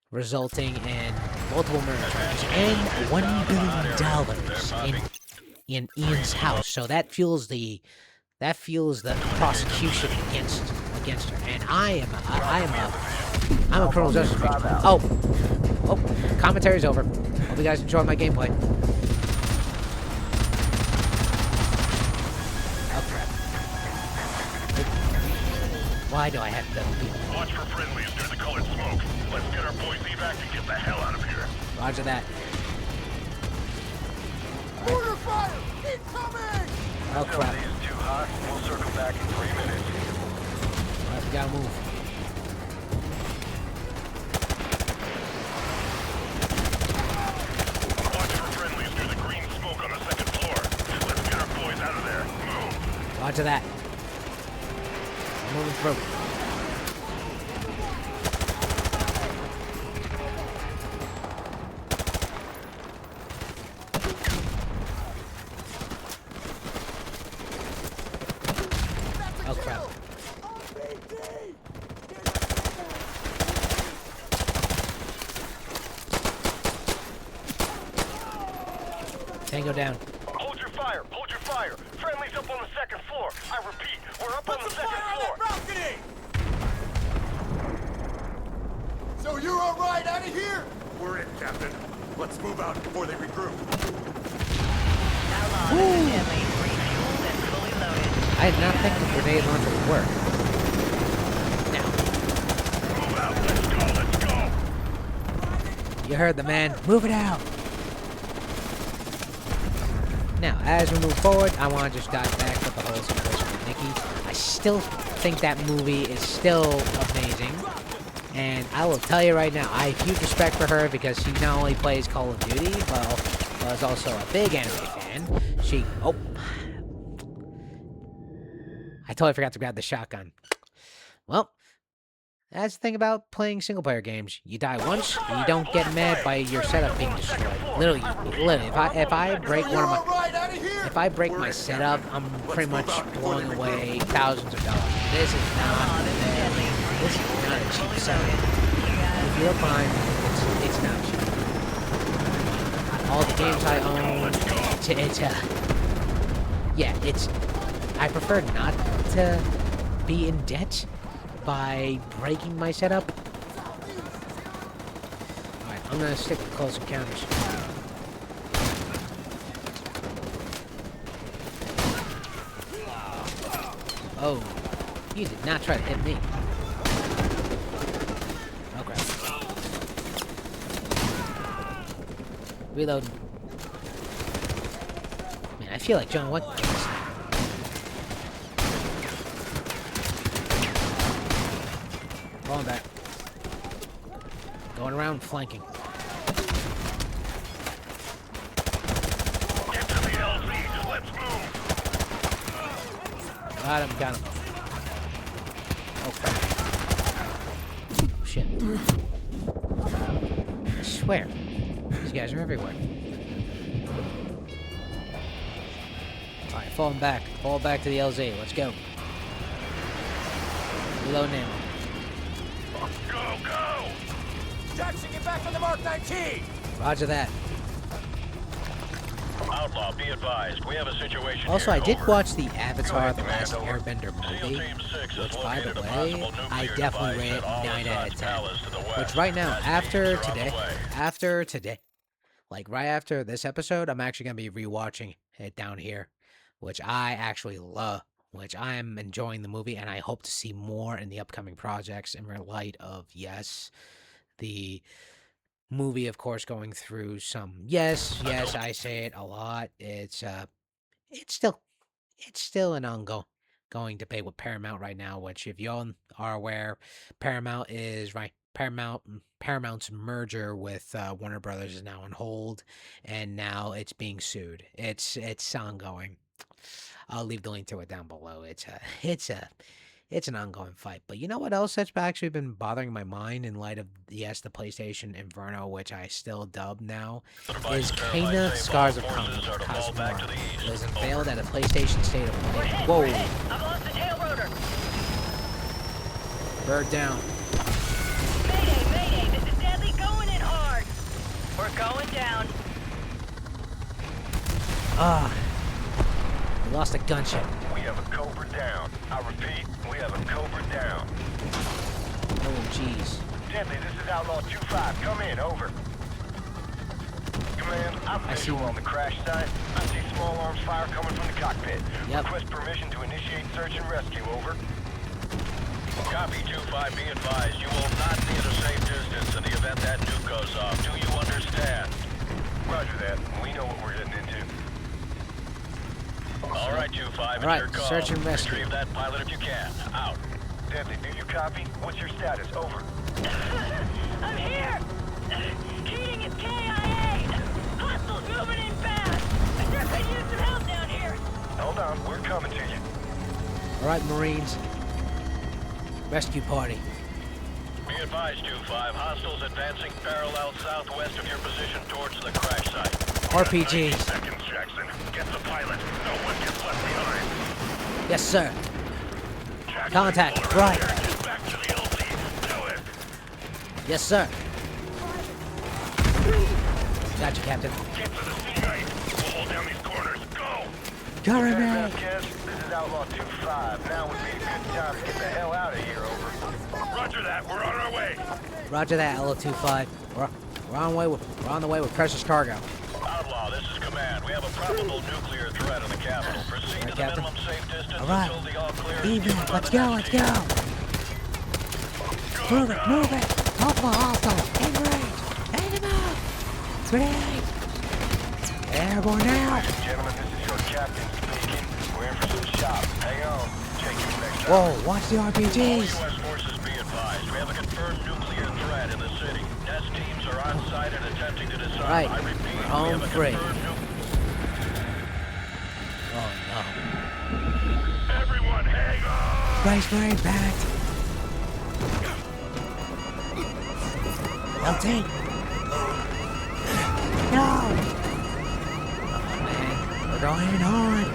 resulting in multiple murder charges and $1 billion in Ian's house. So that fuels the prosecution against her. And I'm a criminal justice victim. Oh, commentary's over. Hope you guys enjoyed my gameplay. Oh crap! Why do I have to? Watch for friendlies near the colored smoke. Let's get our boys evac and get the hell out of here. Roger that. Mortar fire! Incoming! Oh crap! Facility is too hot. We'll circle back in 3 minutes. Alright, we gotta move. Watch for friendlies near the green smoke on the 2nd floor. Let's get our boys out of there. Move. Roger that. I'm moving through. Oh crap. Tango down. Hold your fire! Hold your fire! Friendly's up on the 2nd floor. I repeat, we're up on the 2nd floor. balcony! So you're all right out of here? We're in, Captain. Let's move out before they regroup. Outlaw is deadly. Refueled and fully loaded. I did not think the grenade launcher would work. Now, Move out. Let's go. you heard the man. Move it out. Now, as we move forward, I want to just dive back with the whole situation with Nikki. I still think that movie is still amazing. And I will tell you right now, I have huge respect for her because she not only plays Call of Duty, but is also a big anime fan. totally forgot to grab the shotgun. Well, that's the thing about playing single-player games. You die once, and you don't get mad by your setup being destroyed. Literally, if I break one of my, if I break my setup, I'm pretty much blowing away thousands of dollars. This is not a cheap setup. If you look behind, it's not cheap. All the games I own, I prefer not to be in debt by breaking my setup. Alright, I'm gonna stick with close encounters. Oh, you did not try to hit me. Okay. Reload. Man, I feel like John Wick. Falling back. Going around flanking. Get to the LZ. Let's move. Got him, got him. Oh, crap. Oh, shit. I swear. These guys are everywhere. Alright, falling back. Fall back to the LZ. Let's go. Reload now. Go, go! Jackson, get back on the Mark 19! Roger that. Outlaw, be advised. We have a situation Also, here. I did Over. watch the Avatar: The Last Over. Airbender SEAL movie, Team 6 has which, by the located a way, possible I nuclear definitely device rate at Al 9 out of Assad's 10. palace to the west. Which right now, Investigations are on the way. like right after this episode, I'm actually gonna be rewatching it down here, which I actually love. Which I am enjoying the movie, and I hope to see more in the upcoming projects in light of, yes, the movie, of course, going through some, yes, I say it a lot. It's still an ongoing debate with Paramount right now, which, if you all are aware, Paramount's merger with Warner Brothers is now on hold, and now it's being sued. It's ongoing. I'll leave the link to it down below. It's an ongoing fight. But you know what else that's actually been bothering my mind in light of, yes, the PlayStation Inferno, which I still dub now, is Kena Scars of Cosmora. It was unveiled at a PlayStation State of Play. Whoa! I've lost the tail rotor. Bird down. Mayday, mayday, this is Deadly going in hard. We're going down. Ah. We lost a gunship. We have a Cobra down. I repeat, we have a Cobra down. Oh, jeez. Deadly, this is Outlaw 2-5. Come in, over. Command, I'm visual on the crash site. I see small arms fire coming from the cockpit. Yep. Request permission to initiate search and rescue, over. Copy 2-5, be advised. You will not be at a safe distance in the event that nuke goes off. Do you understand? Roger that. We know what we're getting into. All right, 2-5, All right, it's your call. search and rescue. Retrieve that pilot if you can. Out. Deadly, do you copy? What's your status? Over. I'm here. Keating is KIA. Hostiles moving in fast. I sure could use some help down here. Hold on, we're coming to you. All right, Marines. Rescue party. Be advised, 2-5. Hostiles advancing parallel southwest of your position towards the crash site. RPGs. Seconds, Jackson. Get the pilot. No one gets left behind. Yes, sir. Jackson, Contact. pull her Right. out here. Get back to the LZ. Do it. Yes, sir. Gotcha, Captain. Get to the C-Night. We'll hold down these corners. Go. Cover Paragraph, me. Kes. This is Outlaw 2-5. Now would be a good time to get the hell out of here, over. Roger that. We're on our way. Roger that, LO25. We're on the way with precious cargo. Outlaw, this is command. We have a probable nuclear threat in the capital. Proceed to the Captain. minimum safe distance All right. until the all clear is Even. given by Let's the go. Let's go. Move it. Move it. Multiple hostiles. In range. Enemy. Grenade. Airborne now. Gentlemen, this is your captain speaking. We're in for some shots. Hang on. Check you next time. Whoa, watch the All RPGs. U.S. forces be advised. We have a confirmed nuclear threat in the city. Test teams are on site and attempting to disarm. Right. I repeat, We're we home have a free. confirmed Oh, no. Everyone, hang Bryce Murray backed. LT. No. Oh man, we're going hard.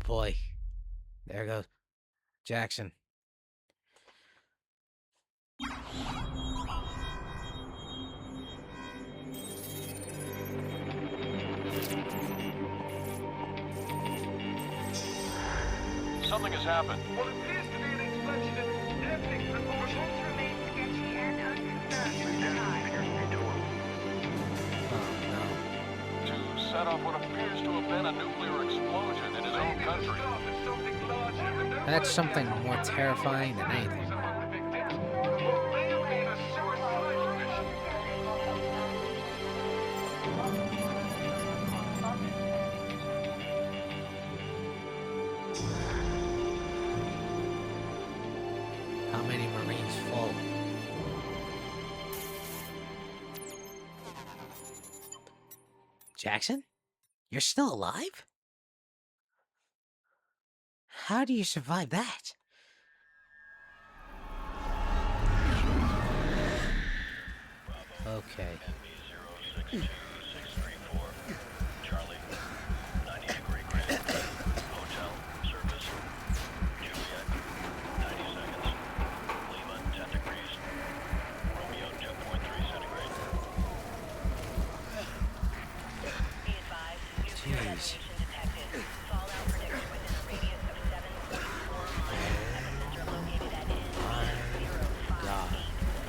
Boy. There goes Jackson. Something has happened. What appears to be an explosion in airplane proportion. Remain sketchy and unconfirmed at the time. Oh no. To set off what appears to have been a nuclear explosion in his own country. That's something more terrifying than anything. How many Marines fall? Jackson? You're still alive? How do you survive that? Okay. Charlie, 90-degree Grand. Hotel, service. Juliet, 90 seconds. Lima, 10 degrees. Romeo, 2.3 centigrade. Be advised, nuclear detonation detected. Fallout predicted within a radius of 7.4 miles. Epicenter located at God. N058660.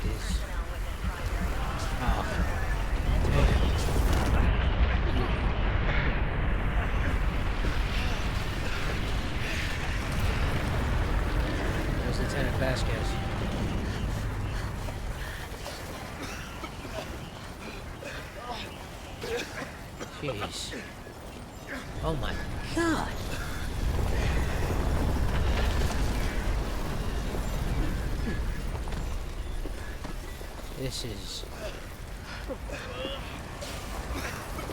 Is Personnel within primary. oh. There's Lieutenant Vasquez. Jeez. Oh my God. This is...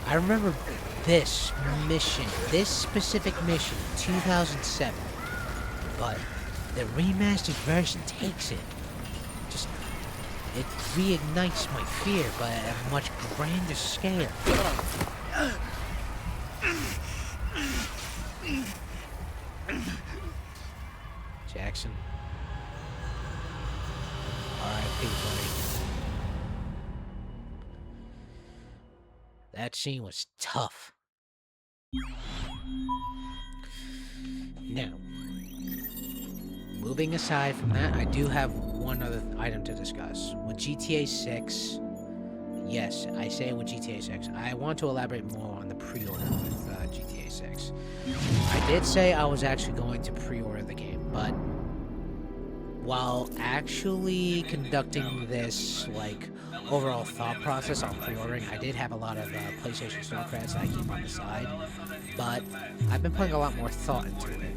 I remember this mission, this specific mission, 2007. But the remastered version takes it. Just, it reignites my fear, but at a much grander scale. Jackson. R.I.P. buddy. That scene was tough. Now, moving aside from that, I do have one other item to discuss. With GTA 6, yes, I say with GTA 6, I want to elaborate more on the pre-order with GTA 6. I did say I was actually going to pre-order the game, but while actually conducting this, like, overall thought process on pre-ordering, I did have a lot of PlayStation Store credits that I keep on the side, but I've been putting a lot more thought into it.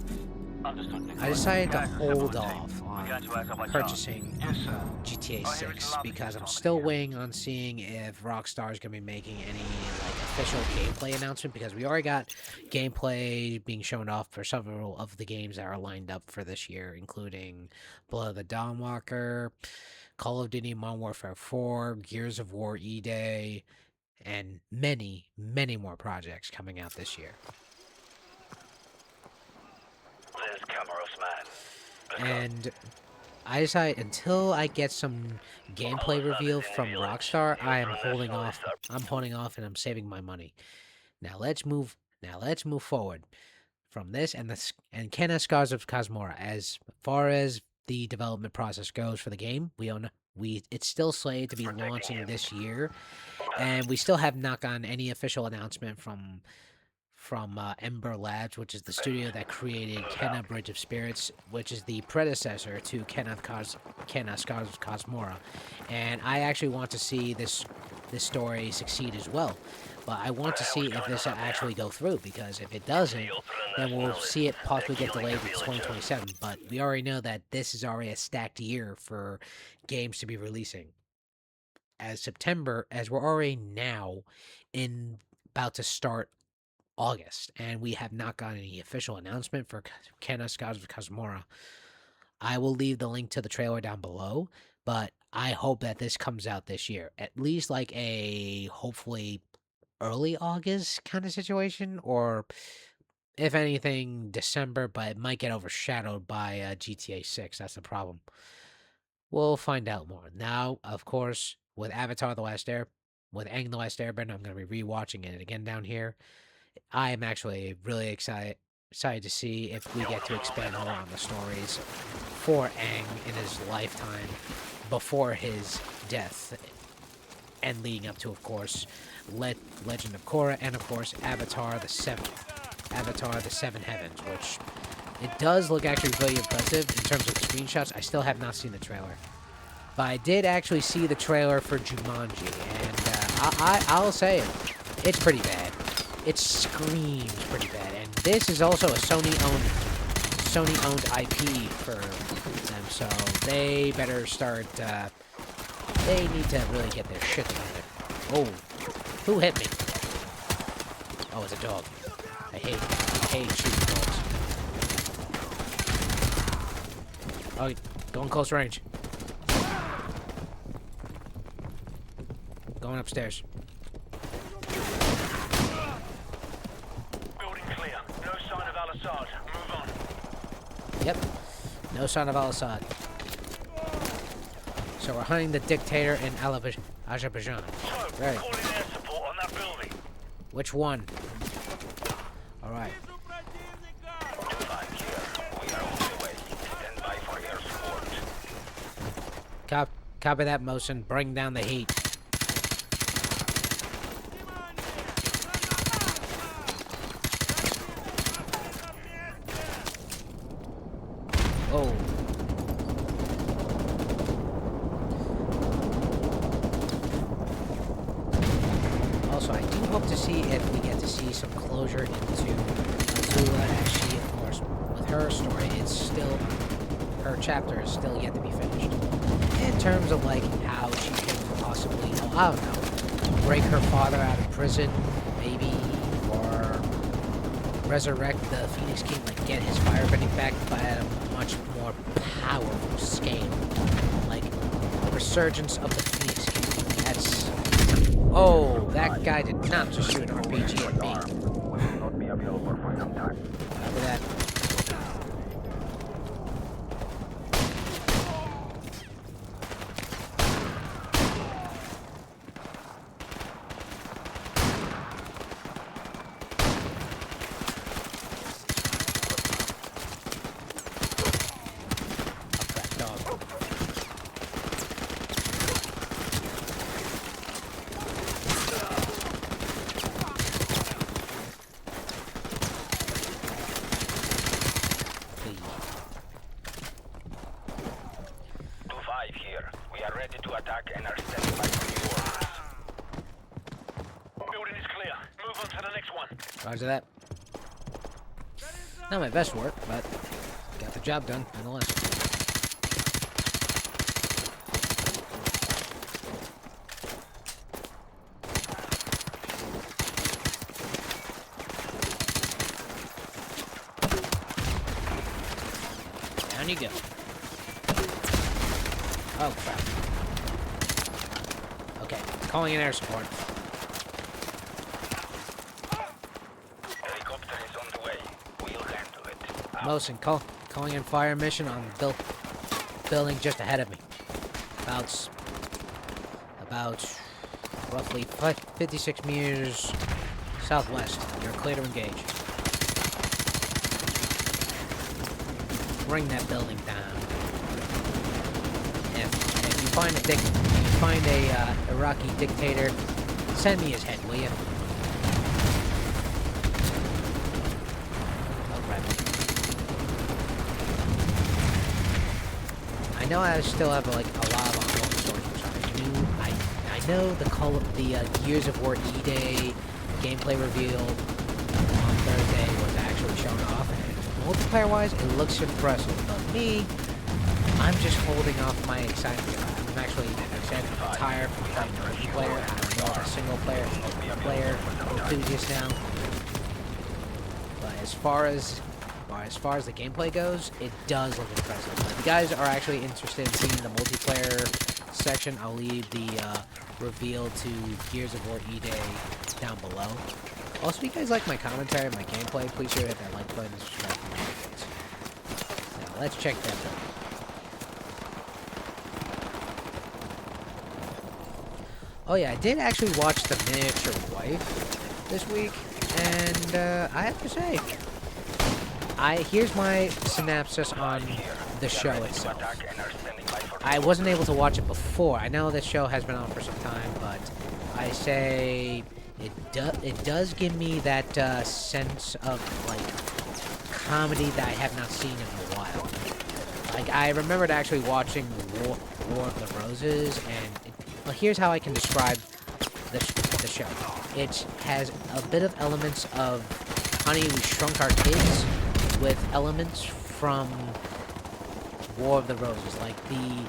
I decided to hold off on purchasing GTA 6 because I'm still waiting on seeing if Rockstar is going to be making any like official gameplay announcement, because we already got gameplay being shown off for several of the games that are lined up for this year, including Blood of the Dawnwalker, Call of Duty Modern Warfare 4, Gears of War E-Day, and many, many more projects coming out this year. And I decided until I get some gameplay reveal from Rockstar, I am holding off. I'm holding off and I'm saving my money. Now let's move forward from this and Kenna Scars of Cosmora. As far as the development process goes for the game, it's still slated to be launching this year, and we still have not gotten any official announcement from Ember Labs, which is the studio that created Kenna Bridge of Spirits, which is the predecessor to Kenna Scars of Cosmora. And I actually want to see this story succeed as well. But I want to see if this will actually go through, because if it doesn't, then we'll see it possibly get delayed to 2027. But we already know that this is already a stacked year for games to be releasing. As we're already now about to start August, and we have not gotten any official announcement for Kenna Scars of Kazumura. I will leave the link to the trailer down below, but I hope that this comes out this year. At least like a hopefully early August kind of situation, or if anything, December, but it might get overshadowed by GTA 6. That's the problem. We'll find out more. Now, of course, with Avatar: The Last Air, with Aang The Last Airbender, I'm going to be rewatching it again down here. I am actually really excited to see if we get to expand more on the stories for Aang in his lifetime before his death, and leading up to, of course, Legend of Korra, and of course Avatar: The Seven Heavens, which it does look actually really impressive in terms of the screenshots. I still have not seen the trailer, but I did actually see the trailer for Jumanji, and I'll say it's pretty bad. It screams pretty bad, and this is also a Sony-owned IP for them, so they better start. They need to really get their shit together. Oh, who hit me? Oh, it's a dog. I hate shooting dogs. Oh, going close range. Going upstairs. Building clear. No sign of Al-Assad. Move on. Yep. No sign of Al-Assad. So we're hunting the dictator in Azerbaijan. So, Right. calling air support on that building. Which one? Alright. Copy that, Mosin. Bring down the heat. Oh. Also, I do hope to see if we get to see some closure into Azula, as she, of course, with her story, it's still, her chapter is still yet to be finished. In terms of, like, how she can possibly, I don't know, break her father out of prison, maybe, or resurrect the Phoenix King, like, get his firebending back, but at a much more powerful scale. Like, a resurgence of the Phoenix King. That's... Oh, that guy did not just shoot an RPG at me. Look at that. Roger that. Not my best work, but got the job done, nonetheless. Down you go. Oh, crap. Okay, calling in air support. Mosin, calling in fire mission on the building just ahead of me. About roughly 56 meters southwest. You're clear to engage. Bring that building down. If you find a Iraqi dictator, send me his head, will you? I know I still have like a lot of ongoing stories, which I know the Gears of War E-Day gameplay reveal on Thursday was actually shown off, and multiplayer-wise, it looks impressive. But me, I'm just holding off my excitement. I'm actually excited. I'm tired from playing multiplayer. I don't more of a single player enthusiast now. But as far as the gameplay goes, it does look impressive. If you guys are actually interested in seeing the multiplayer section, I'll leave the reveal to Gears of War E-Day down below. Also, if you guys like my commentary and my gameplay, please sure to hit that like button and subscribe for more updates. Now, let's check that out. Oh yeah, I did actually watch The Miniature Wife this week, and I have to say, here's my synopsis on the show itself. I wasn't able to watch it before. I know this show has been on for some time, but I say it does give me that sense of like comedy that I have not seen in a while. Like I remembered actually watching War of the Roses, and well, here's how I can describe the show. It has a bit of elements of Honey, We Shrunk Our Kids with elements from War of the Roses, like the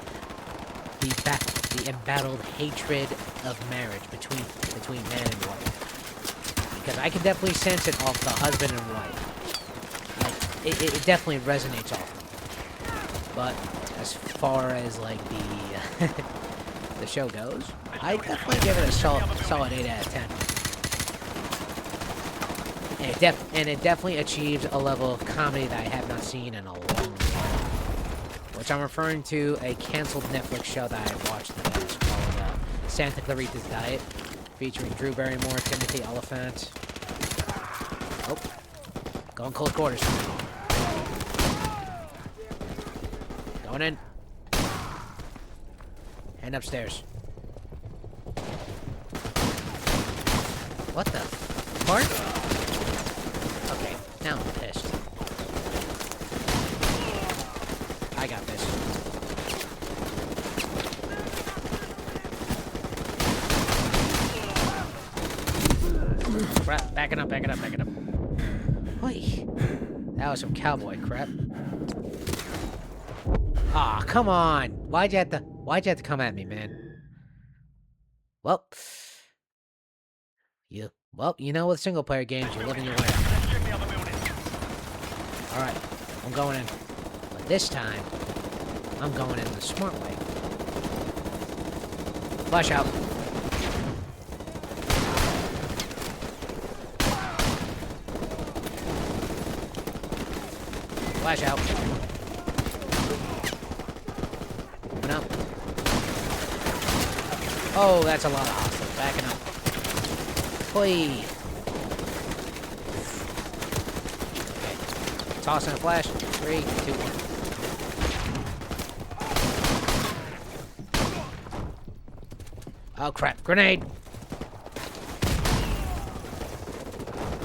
embattled hatred of marriage between man and wife. Because I can definitely sense it off the husband and wife. Like it definitely resonates off them. But as far as like the the show goes, I definitely give it a solid 8 out of 10. And it definitely achieves a level of comedy that I have not seen in a long time. Which I'm referring to a canceled Netflix show that I watched that is called Santa Clarita's Diet, featuring Drew Barrymore, Timothy Oliphant. Oh, going close quarters. Going in. And upstairs. What the fart? Okay, now I'm pissed. I got this. Crap, backing up. Oi. That was some cowboy crap. Aw, come on! Why'd you have to come at me, man? Well, you know with single player games, you live in your way. Alright, I'm going in. But this time, I'm going in the smart way. Flash out. Flash out. Open up. Oh, that's a lot of hostiles. Backing up. Hoi. Okay. Tossing a flash. 3, 2, 1. Oh crap. Grenade!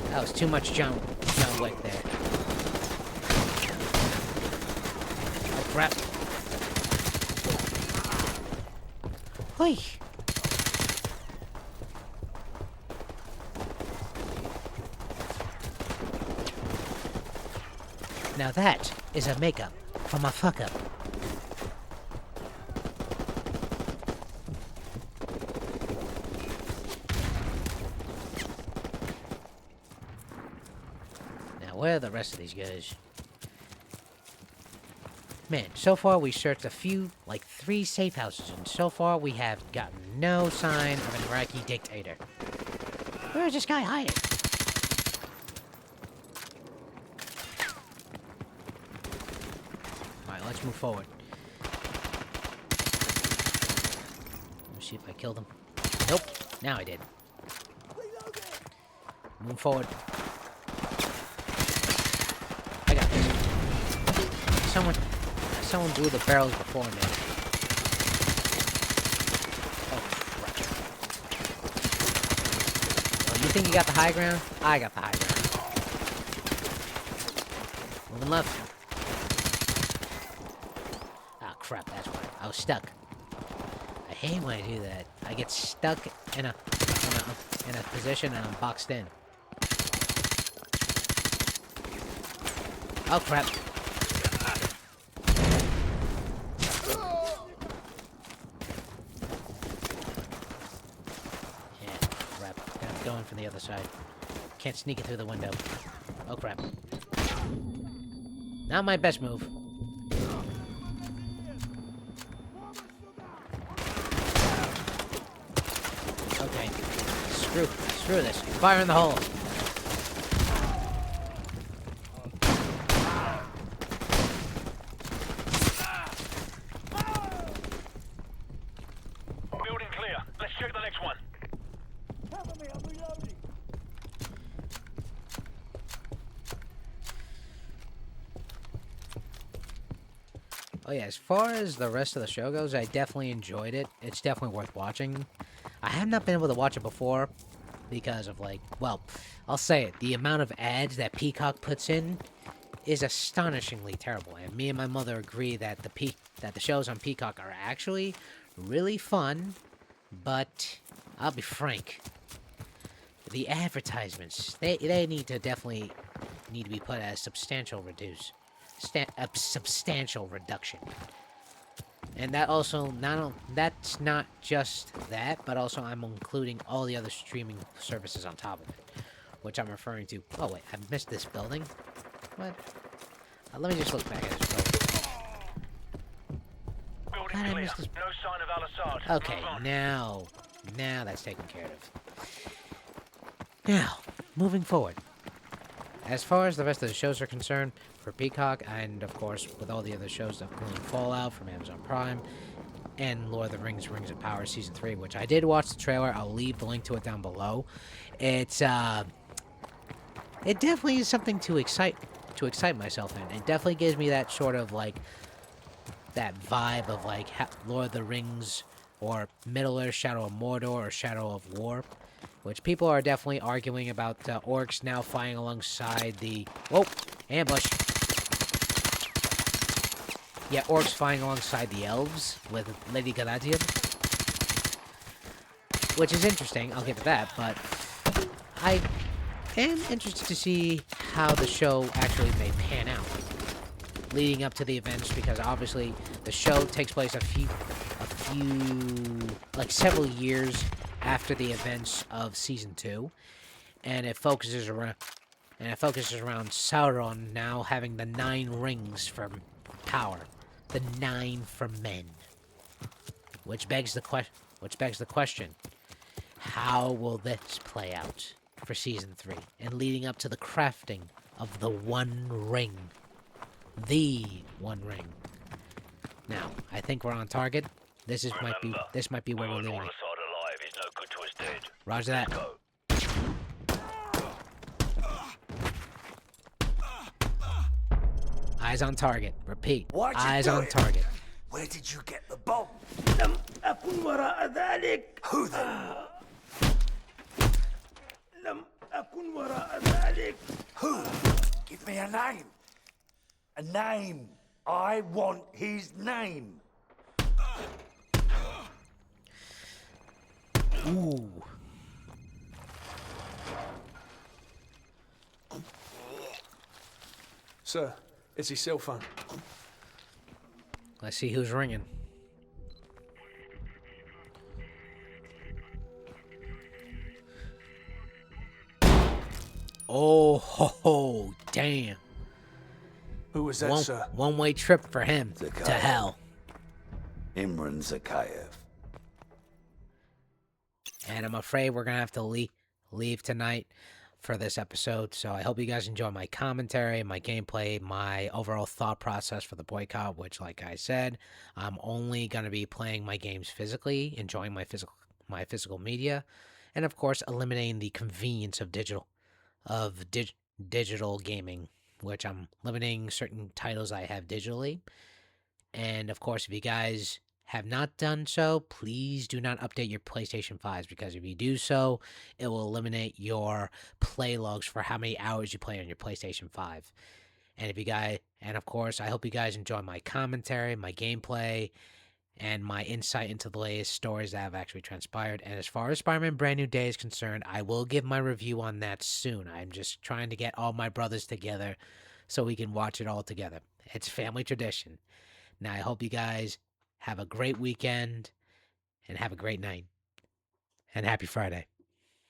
That was too much John Wick there. Oh crap. Hoi! Now that is a makeup from a fuck-up. Now where are the rest of these guys? Man, so far we searched a few, like 3 safe houses, and so far we have gotten no sign of an Iraqi dictator. Where is this guy hiding? Alright, let's move forward. Let me see if I killed him. Nope, now I did. Move forward. I got this. Someone blew the barrels before me. Oh, crap. Well, you think you got the high ground? I got the high ground. Moving left. Ah, crap, that's why. I was stuck. I hate when I do that. I get stuck in a position and I'm boxed in. Oh, crap. the other side. Can't sneak it through the window. Oh, crap. Not my best move. Okay. Screw this. Fire in the hole. Building clear. Let's check the next one. Oh yeah, as far as the rest of the show goes, I definitely enjoyed it. It's definitely worth watching. I have not been able to watch it before because of, like, well, I'll say it, the amount of ads that Peacock puts in is astonishingly terrible. And me and my mother agree that the shows on Peacock are actually really fun, but I'll be frank, the advertisements, they need to definitely need to be put as substantial a substantial reduction. And that also, that's not just that, but also I'm including all the other streaming services on top of it, which I'm referring to. Oh wait, I missed this building? What? Let me just look back at this building. Building God, I clear. missed this. No sign of Al-Assad. Okay, Move on. now that's taken care of. Now, moving forward. As far as the rest of the shows are concerned, for Peacock, and of course with all the other shows, including Fallout from Amazon Prime, and Lord of the Rings, Rings of Power Season 3, which I did watch the trailer. I'll leave the link to it down below. It definitely is something to excite myself in. It definitely gives me that sort of, like, that vibe of, like, Lord of the Rings, or Middle-earth, Shadow of Mordor, or Shadow of War, which people are definitely arguing about orcs now flying alongside the... Whoa! Ambush! Yeah, orcs flying alongside the elves with Lady Galadriel. Which is interesting, I'll get to that, but I am interested to see how the show actually may pan out leading up to the events, because obviously the show takes place like several years after the events of Season 2, and it focuses around Sauron now having the 9 rings for power, the 9 for men, which begs the question: how will this play out for Season 3 and leading up to the crafting of the One Ring, the One Ring? Now, I think we're on target. This might be where we're leaving it. Al-Assad alive is no good to us dead. Roger that. Go. Eyes on target. Repeat. Why'd you Eyes do on it? target. Where did you get the bomb? لم أكن وراء ذلك. Who then? لم أكن وراء ذلك. Who? Give me a name. A name. I want his name. Ooh. Sir, it's his cell phone. Let's see who's ringing. Oh, ho, damn. Who was that, sir? One-way trip for him to hell. Imran Zakayev. And I'm afraid we're going to have to leave tonight for this episode. So I hope you guys enjoy my commentary, my gameplay, my overall thought process for the boycott, which, like I said, I'm only going to be playing my games physically, enjoying my physical media, and of course, eliminating the convenience of digital gaming, which I'm limiting certain titles I have digitally. And of course, if you guys have not done so, please do not update your PlayStation 5s, because if you do so, it will eliminate your play logs for how many hours you play on your PlayStation 5. And of course, I hope you guys enjoy my commentary, my gameplay, and my insight into the latest stories that have actually transpired. And as far as Spider-Man Brand New Day is concerned, I will give my review on that soon. I'm just trying to get all my brothers together so we can watch it all together. It's family tradition. Now, I hope you guys have a great weekend and have a great night. And happy Friday.